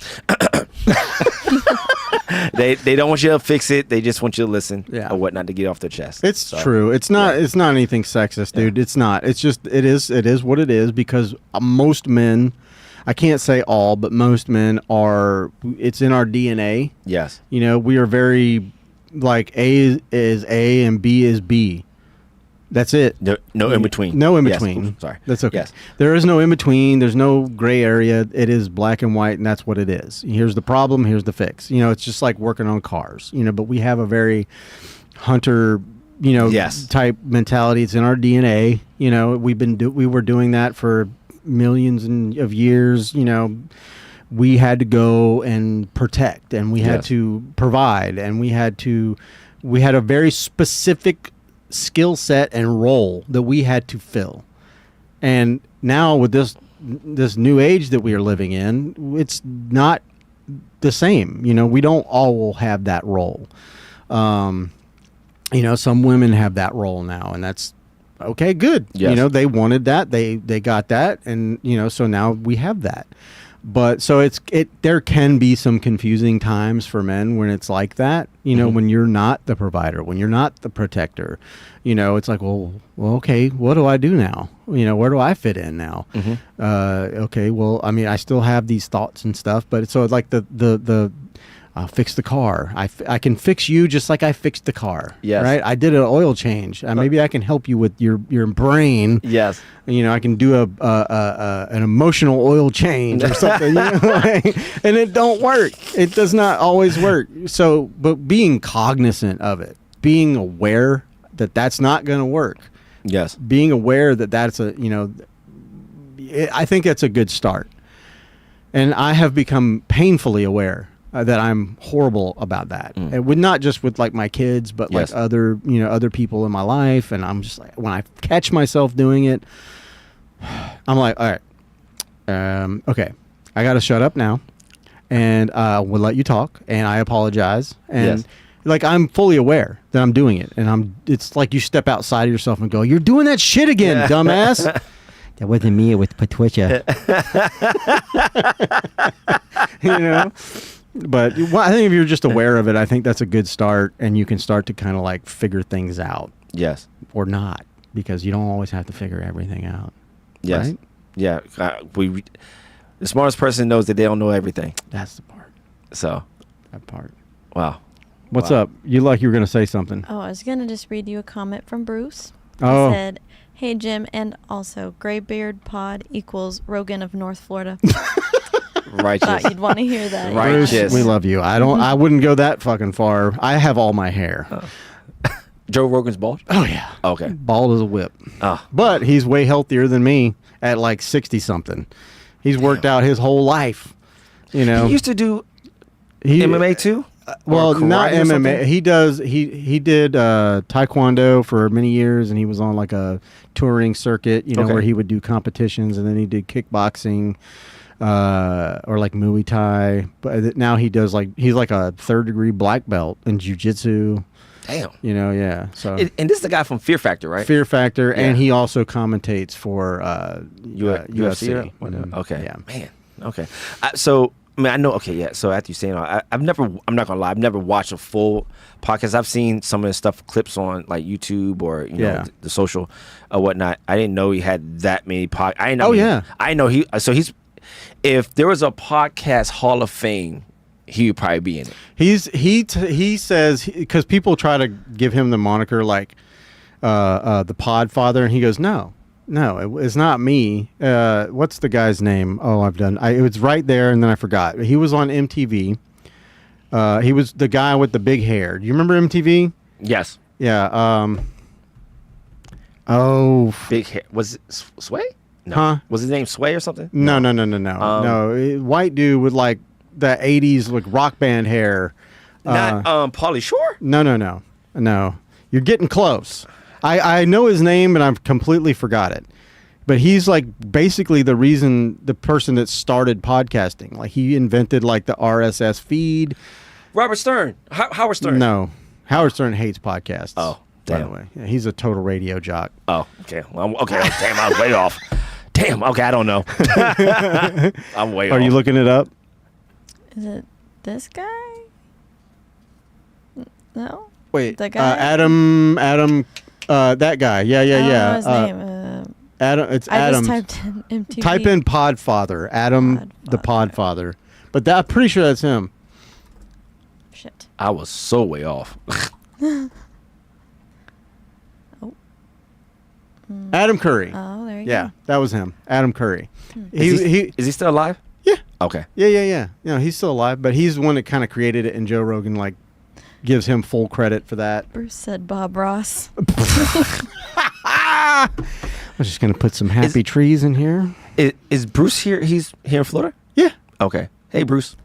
They don't want you to fix it. They just want you to listen or whatnot to get off their chest. It's true. It's not anything sexist, dude. It's not. It's just, it is what it is, because most men, I can't say all, but most men it's in our DNA. Yes. We are very, A is A and B is B. That's it. No in between. No in between. Yes. Sorry. That's okay. Yes. There is no in between. There's no gray area. It is black and white, and that's what it is. Here's the problem. Here's the fix. It's just like working on cars. But we have a very hunter, type mentality. It's in our DNA. We were doing that for millions of years. We had to go and protect, and we had to provide, and we had a very specific skill set and role that we had to fill. And now with this new age that we are living in, it's not the same. We don't all have that role. Some women have that role now, and that's okay, good. Yes. They wanted that, they got that, and so now we have that. But so there can be some confusing times for men when it's like that, when you're not the provider, when you're not the protector, it's like, well, okay, what do I do now? Where do I fit in now? Okay, well, I mean, I still have these thoughts and stuff, but so like the fix the car. I can fix you just like I fixed the car. Yes. Right. I did an oil change. Maybe I can help you with your brain. Yes. I can do an emotional oil change or something. And it don't work. It does not always work. So, but being cognizant of it, being aware that that's not going to work. Yes. Being aware that that's I think that's a good start. And I have become painfully aware that I'm horrible about that. And not just with like my kids, but like other people in my life. And I'm just like, when I catch myself doing it, I'm like, all right, okay, I got to shut up now, and we'll let you talk, and I apologize, and like I'm fully aware that I'm doing it, and it's like you step outside of yourself and go, you're doing that shit again, dumbass. That wasn't me. It was Patricia. But I think if you're just aware of it, I think that's a good start, and you can start to kind of like figure things out. Yes. Or not, because you don't always have to figure everything out. Yes. Right? Yeah. The smartest person knows that they don't know everything. That's the part. So. That part. Wow. What's up? You were going to say something. Oh, I was going to just read you a comment from Bruce. Oh. He said, hey, Jim, and also Graybeard Pod equals Rogan of North Florida. Righteous. Thought you'd want to hear that. Righteous. Bruce, we love you. I wouldn't go that fucking far. I have all my hair. Joe Rogan's bald? Oh, yeah. Okay. Bald as a whip. Oh. But he's way healthier than me at like 60-something. He's worked out his whole life, He used to do MMA too? Well, not MMA. Something? He does. He did taekwondo for many years, and he was on like a touring circuit, where he would do competitions, and then he did kickboxing, or like Muay Thai. But now he does he's like a 3rd-degree black belt in jiu-jitsu. Damn. Yeah. So. And this is the guy from Fear Factor, right? Fear Factor, and he also commentates for UFC. Okay. Yeah. Man. Okay. I know. Okay, yeah. So after you saying all, I'm not gonna lie. I've never watched a full podcast. I've seen some of the stuff, clips on like YouTube or the social or whatnot. I didn't know he had that many podcasts. I know he. So he's. If there was a podcast Hall of Fame, he would probably be in it. He says, because people try to give him the moniker like the Podfather, and he goes, no, it's not me. What's the guy's name? Oh, it was right there, and then I forgot. He was on MTV. He was the guy with the big hair. Do you remember MTV? Yes. Yeah. Big hair. Was it Sway? No. Huh? Was his name Sway or something? No. No, white dude with like the 80s like rock band hair. Not Pauly Shore? No. You're getting close. I know his name, and I've completely forgot it. But he's like basically the person that started podcasting. Like he invented like the RSS feed. Robert Stern. Howard Stern. No. Howard Stern hates podcasts. Oh, by damn. the way. Yeah, he's a total radio jock. Oh, okay. Damn, I was way off. Damn, okay, I don't know. I'm way off. Are you looking it up? Is it this guy? No? Wait, the guy? Adam, that guy. Yeah. I don't know his name. Adam, it's I Adam. just typed in MTV. Type in Podfather, Adam the Podfather. But I'm pretty sure that's him. Shit. I was so way off. Adam Curry. Oh, there you go. Yeah, that was him. Adam Curry. Is he still alive? Yeah. Okay. Yeah. He's still alive, but he's the one that kind of created it, and Joe Rogan like gives him full credit for that. Bruce said Bob Ross. I'm just gonna put some happy trees in here. Is Bruce here? He's here in Florida? Yeah. Okay. Hey, Bruce.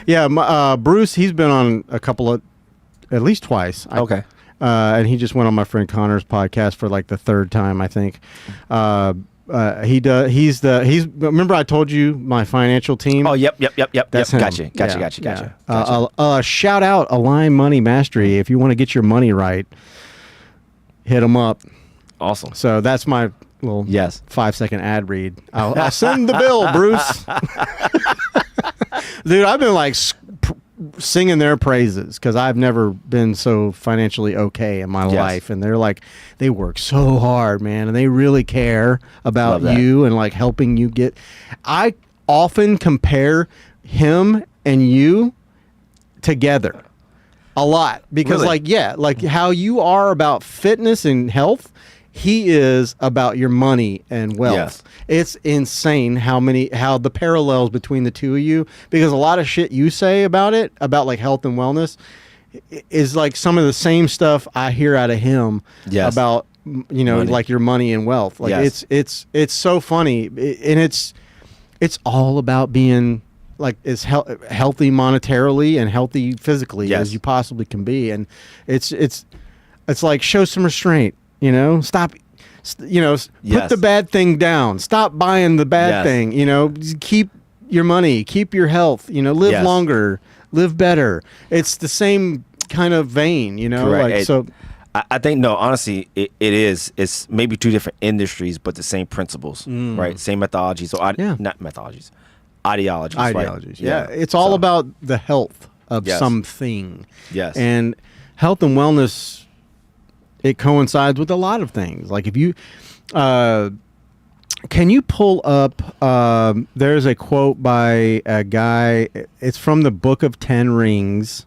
Yeah, Bruce. He's been on a couple of, at least twice. Okay. And he just went on my friend Connor's podcast for like the 3rd time, I think. Remember I told you my financial team? Oh, yep. That's him. Gotcha. Shout out Align Money Mastery. If you want to get your money right, hit them up. Awesome. So that's my little 5-second ad read. I'll send the bill, Bruce. Dude, I've been like singing their praises because I've never been so financially okay in my life, and they're like, they work so hard, man, and they really care about you and like helping you get. I often compare him and you together a lot because like how you are about fitness and health, he is about your money and wealth. It's insane how the parallels between the two of you, because a lot of shit you say about like health and wellness is like some of the same stuff I hear out of him about, you know, money. Like your money and wealth. Like it's so funny, and it's all about being like as healthy monetarily and healthy physically as you possibly can be. And it's like, show some restraint, you know, stop, you know, put the bad thing down, stop buying the bad thing, you know, keep your money, keep your health, you know, live longer, live better. It's the same kind of vein, you know. Correct. Like, so I think, no, honestly, it is. It's maybe two different industries, but the same principles, right? Same methodologies, or not methodologies, ideologies. Ideologies, right? It's all about the health of something. Yes. And health and wellness, it coincides with a lot of things. Like if you, can you pull up, there's a quote by a guy, it's from the Book of 10 Rings.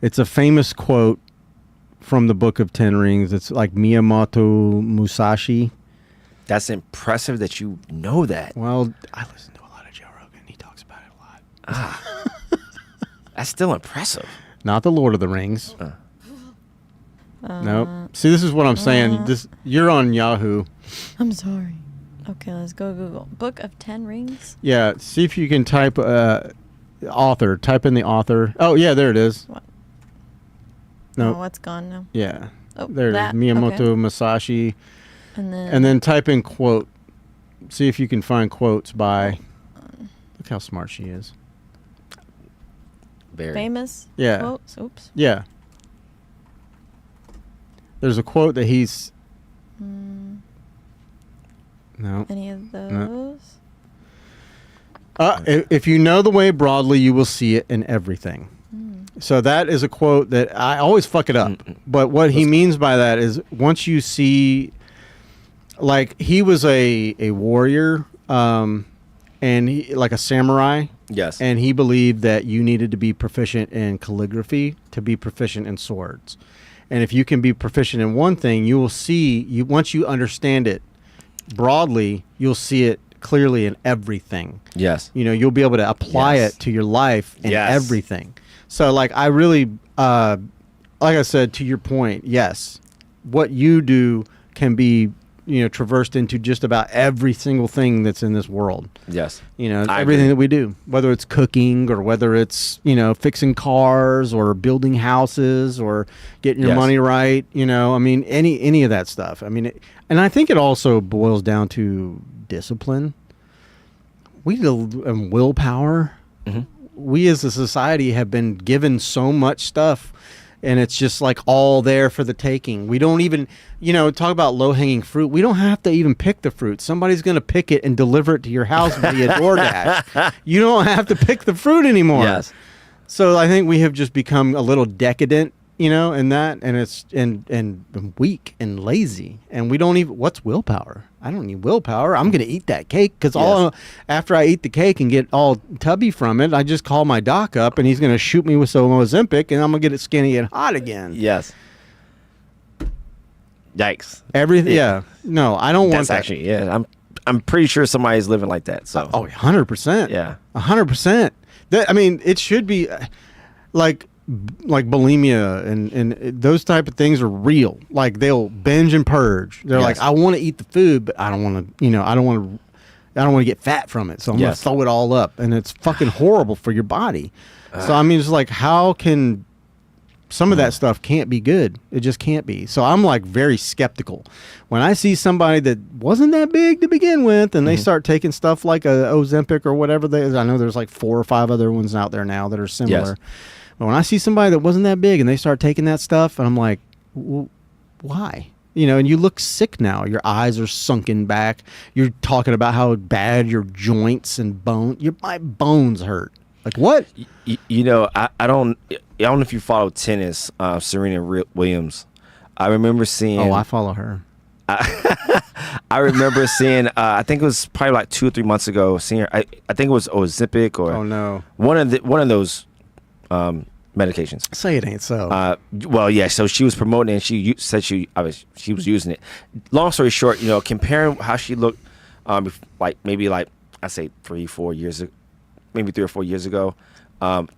It's a famous quote from the Book of 10 Rings. It's like Miyamoto Musashi. That's impressive that you know that. Well, I listen to a lot of Joe Rogan. He talks about it a lot. That's still impressive. Not the Lord of the Rings. Nope. See, this is what I'm saying. You're on Yahoo. I'm sorry. Okay, let's go Google. Book of 10 Rings? Yeah, see if you can type author. Type in the author. Oh, yeah, there it is. What? No. Oh, it's gone now. Yeah. Oh, there it is. Miyamoto Musashi. And then type in quote. See if you can find quotes by... Look how smart she is. Very. Famous quotes? Oops. Yeah. There's a quote that he's... No. Any of those? No. If you know the way broadly, you will see it in everything. So that is a quote that I always fuck it up. But what he means by that is once you see... Like, he was a warrior, and he, like a samurai. Yes. And he believed that you needed to be proficient in calligraphy to be proficient in swords. And if you can be proficient in one thing, you will see, once you understand it broadly, you'll see it clearly in everything. Yes. You know, you'll be able to apply it to your life in everything. So, like, I really, like I said, to your point, yes, what you do can be, you know, traversed into just about every single thing that's in this world. Yes. You know, everything that we do, whether it's cooking or whether it's, you know, fixing cars or building houses or getting your money right, you know, I mean, any of that stuff. I mean, and I think it also boils down to discipline. Willpower. We as a society have been given so much stuff, and it's just like all there for the taking. We don't even, you know, talk about low-hanging fruit. We don't have to even pick the fruit. Somebody's going to pick it and deliver it to your house via DoorDash. You don't have to pick the fruit anymore. Yes. So I think we have just become a little decadent, you know, in that, and it's and weak and lazy. And we don't even, what's willpower? I don't need willpower. I'm going to eat that cake because after I eat the cake and get all tubby from it, I just call my doc up and he's going to shoot me with some Ozempic and I'm going to get it skinny and hot again. Yes. Yikes. Everything. Yeah. No, I don't want that. Actually, I'm pretty sure somebody's living like that. So. 100%. Yeah. 100%. I mean, it should be like bulimia and those type of things are real. Like they'll binge and purge. They're like, I want to eat the food, but I don't want to, you know, I don't want to get fat from it. So I'm going to throw it all up, and it's fucking horrible for your body. So I mean, it's like, how can some of that stuff can't be good? It just can't be. So I'm like very skeptical when I see somebody that wasn't that big to begin with, and they start taking stuff like a Ozempic or whatever I know there's like 4 or 5 other ones out there now that are similar. Yes. But when I see somebody that wasn't that big and they start taking that stuff, and I'm like, why? You know, and you look sick now. Your eyes are sunken back. You're talking about how bad your joints and my bones hurt. Like what? You know, I don't know if you follow tennis, Serena Williams. I remember seeing. Oh, I follow her. I remember seeing. I think it was probably like 2 or 3 months ago. Seeing her. I think it was Ozempic or. Oh no. One of those medications. Say it ain't so. Well, yeah. So she was promoting it and she said she was using it. Long story short, you know, comparing how she looked, like maybe like I say 3 or 4 years ago, maybe 3 or 4 years ago,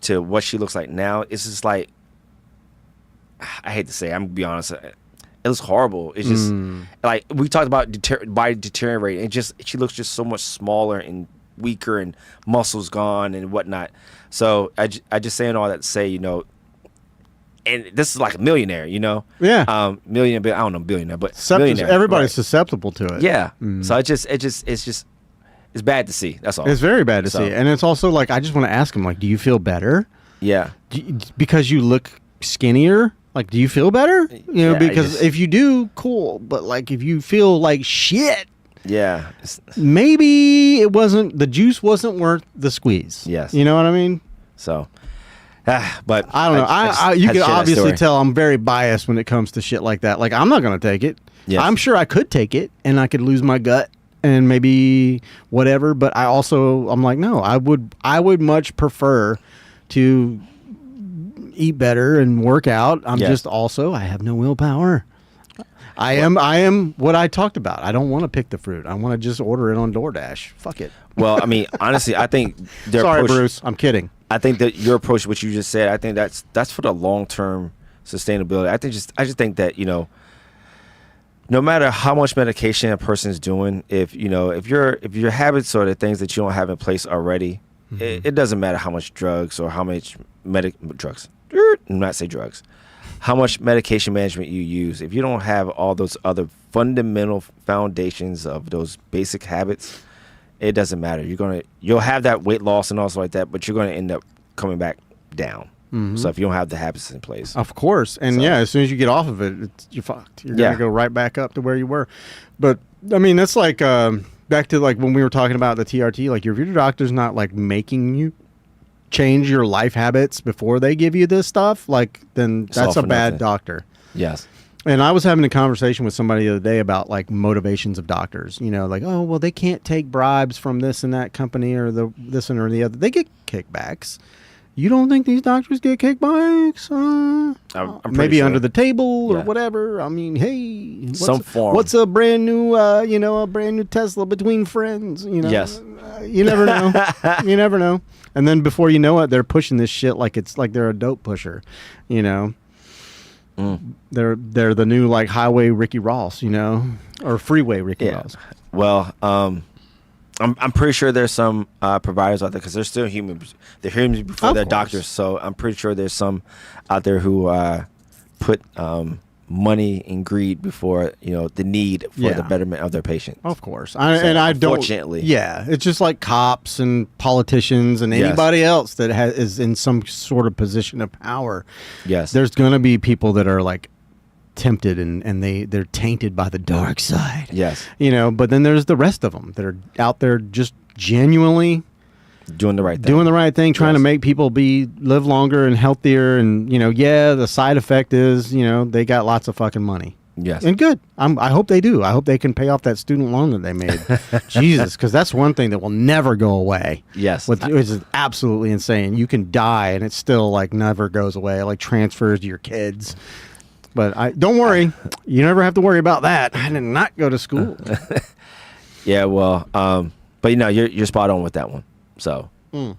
to what she looks like now, it's just like, I hate to say, I'm gonna be honest, it looks horrible. It's just like we talked about body deteriorating. She looks just so much smaller and weaker and muscles gone and whatnot. So I just saying all that to say, you know, and this is like a millionaire, you know, millionaire, I don't know, billionaire, but millionaire. Everybody's susceptible to it. Yeah. So it's bad to see. That's all. It's very bad to see. And it's also like, I just want to ask him, like, do you feel better? Yeah. Because you look skinnier? Like, do you feel better? You know, Yeah, because if you do, cool. But like, if you feel like shit, yeah, maybe the juice wasn't worth the squeeze. Yes. You know what I mean? So, but I don't know. You can obviously tell I'm very biased when it comes to shit like that. Like, I'm not going to take it. Yes. I'm sure I could take it and I could lose my gut and maybe whatever. But I'm like, no, I would much prefer to eat better and work out. I have no willpower. I am what I talked about. I don't want to pick the fruit. I want to just order it on DoorDash. Fuck it. Well, I mean, honestly, I think sorry, Bruce, I'm kidding. I think that your approach, what you just said, I think that's for the long-term sustainability. I just think that, you know, no matter how much medication a person is doing, if your habits or the things that you don't have in place already, it doesn't matter how much drugs or how much drugs. Not say drugs. How much medication management you use. If you don't have all those other fundamental foundations of those basic habits, it doesn't matter. You'll have that weight loss and also like that, but you're gonna end up coming back down. So if you don't have the habits in place, of course, and as soon as you get off of it, you're fucked. You're gonna go right back up to where you were. But I mean, that's like back to like when we were talking about the TRT. Like, if your doctor's not like making you change your life habits before they give you this stuff, like, then that's a bad doctor. Yes. And I was having a conversation with somebody the other day about like motivations of doctors. You know, like, oh well, they can't take bribes from this and that company or this one or the other. They get kickbacks. You don't think these doctors get kickbacks? I'm maybe sure. under the table or whatever. I mean, hey, form. What's a brand new, a brand new Tesla between friends? You know, yes. You never know. You never know. And then before you know it, they're pushing this shit like it's like they're a dope pusher. You know, they're the new like highway Ricky Ross. You know, or freeway Ricky Ross. Well, I'm pretty sure there's some providers out there because they're still humans. They're humans before they're doctors. So I'm pretty sure there's some out there who put money and greed before the need for the betterment of their patient. Of course, I don't. Unfortunately, it's just like cops and politicians and anybody else that is in some sort of position of power. Yes, there's going to be people that are like tempted and they're tainted by the dark side. Yes. But then there's the rest of them that are out there just genuinely doing the right thing, trying to make people live longer and healthier. And the side effect is they got lots of fucking money. Yes. And good. I hope they do. I hope they can pay off that student loan that they made. Jesus, because that's one thing that will never go away. Yes. Which is absolutely insane. You can die and it still like never goes away. It like transfers to your kids. But don't worry, you never have to worry about that. I did not go to school. Yeah, well, but you're spot on with that one. So, well,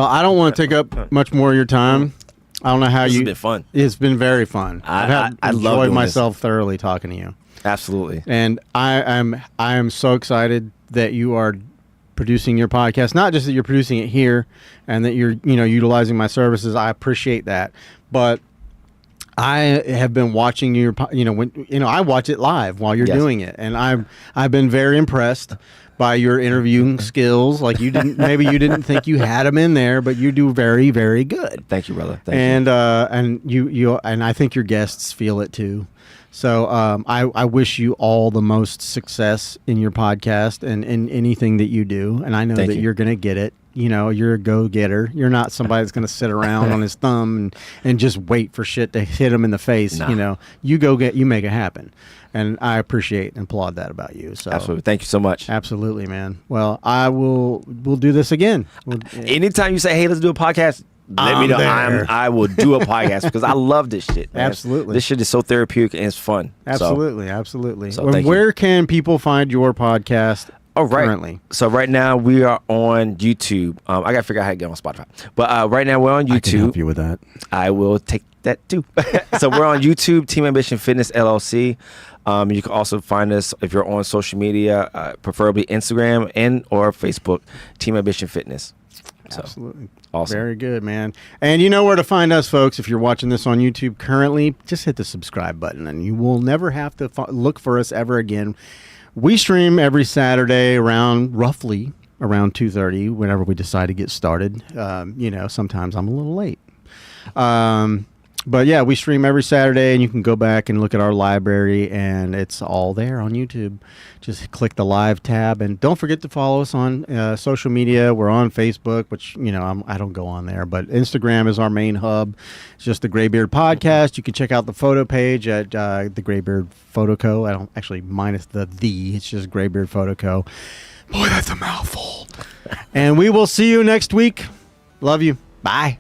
I don't want to take up much more of your time. I don't know how It's been fun. It's been very fun. I enjoyed myself thoroughly talking to you. Absolutely. And I am so excited that you are producing your podcast. Not just that you're producing it here and that you're utilizing my services. I appreciate that, but I have been watching I watch it live while you're doing it, and I've been very impressed by your interviewing skills. Like you didn't think you had them in there, but you do very, very good. Thank you, brother. And you I think your guests feel it too. So I wish you all the most success in your podcast and in anything that you do. And I know that you're going to get it. You're a go-getter. You're not somebody that's going to sit around on his thumb and just wait for shit to hit him in the face. Nah. You make it happen. And I appreciate and applaud that about you. So absolutely. Thank you so much. Absolutely, man. Well, we'll do this again. Anytime you say, hey, let's do a podcast, let me know. I will do a podcast because I love this shit, man. Absolutely. This shit is so therapeutic and it's fun. Absolutely. So where can people find your podcast currently? So right now we are on YouTube. I got to figure out how to get on Spotify. But right now we're on YouTube. I can help you with that. I will take that too. So we're on YouTube, Team Ambition Fitness LLC. You can also find us if you're on social media, preferably Instagram and or Facebook, Team Ambition Fitness. So, absolutely. Awesome. Very good, man. And you know where to find us, folks. If you're watching this on YouTube currently, just hit the subscribe button and you will never have to look for us ever again. We stream every Saturday roughly around 2:30 whenever we decide to get started. Sometimes I'm a little late. But yeah, we stream every Saturday, and you can go back and look at our library, and it's all there on YouTube. Just click the live tab, and don't forget to follow us on social media. We're on Facebook, which I don't go on there, but Instagram is our main hub. It's just the Graybeard Podcast. You can check out the photo page at the Graybeard Photo Co. I don't actually minus the. It's just Graybeard Photo Co. Boy, that's a mouthful. And we will see you next week. Love you. Bye.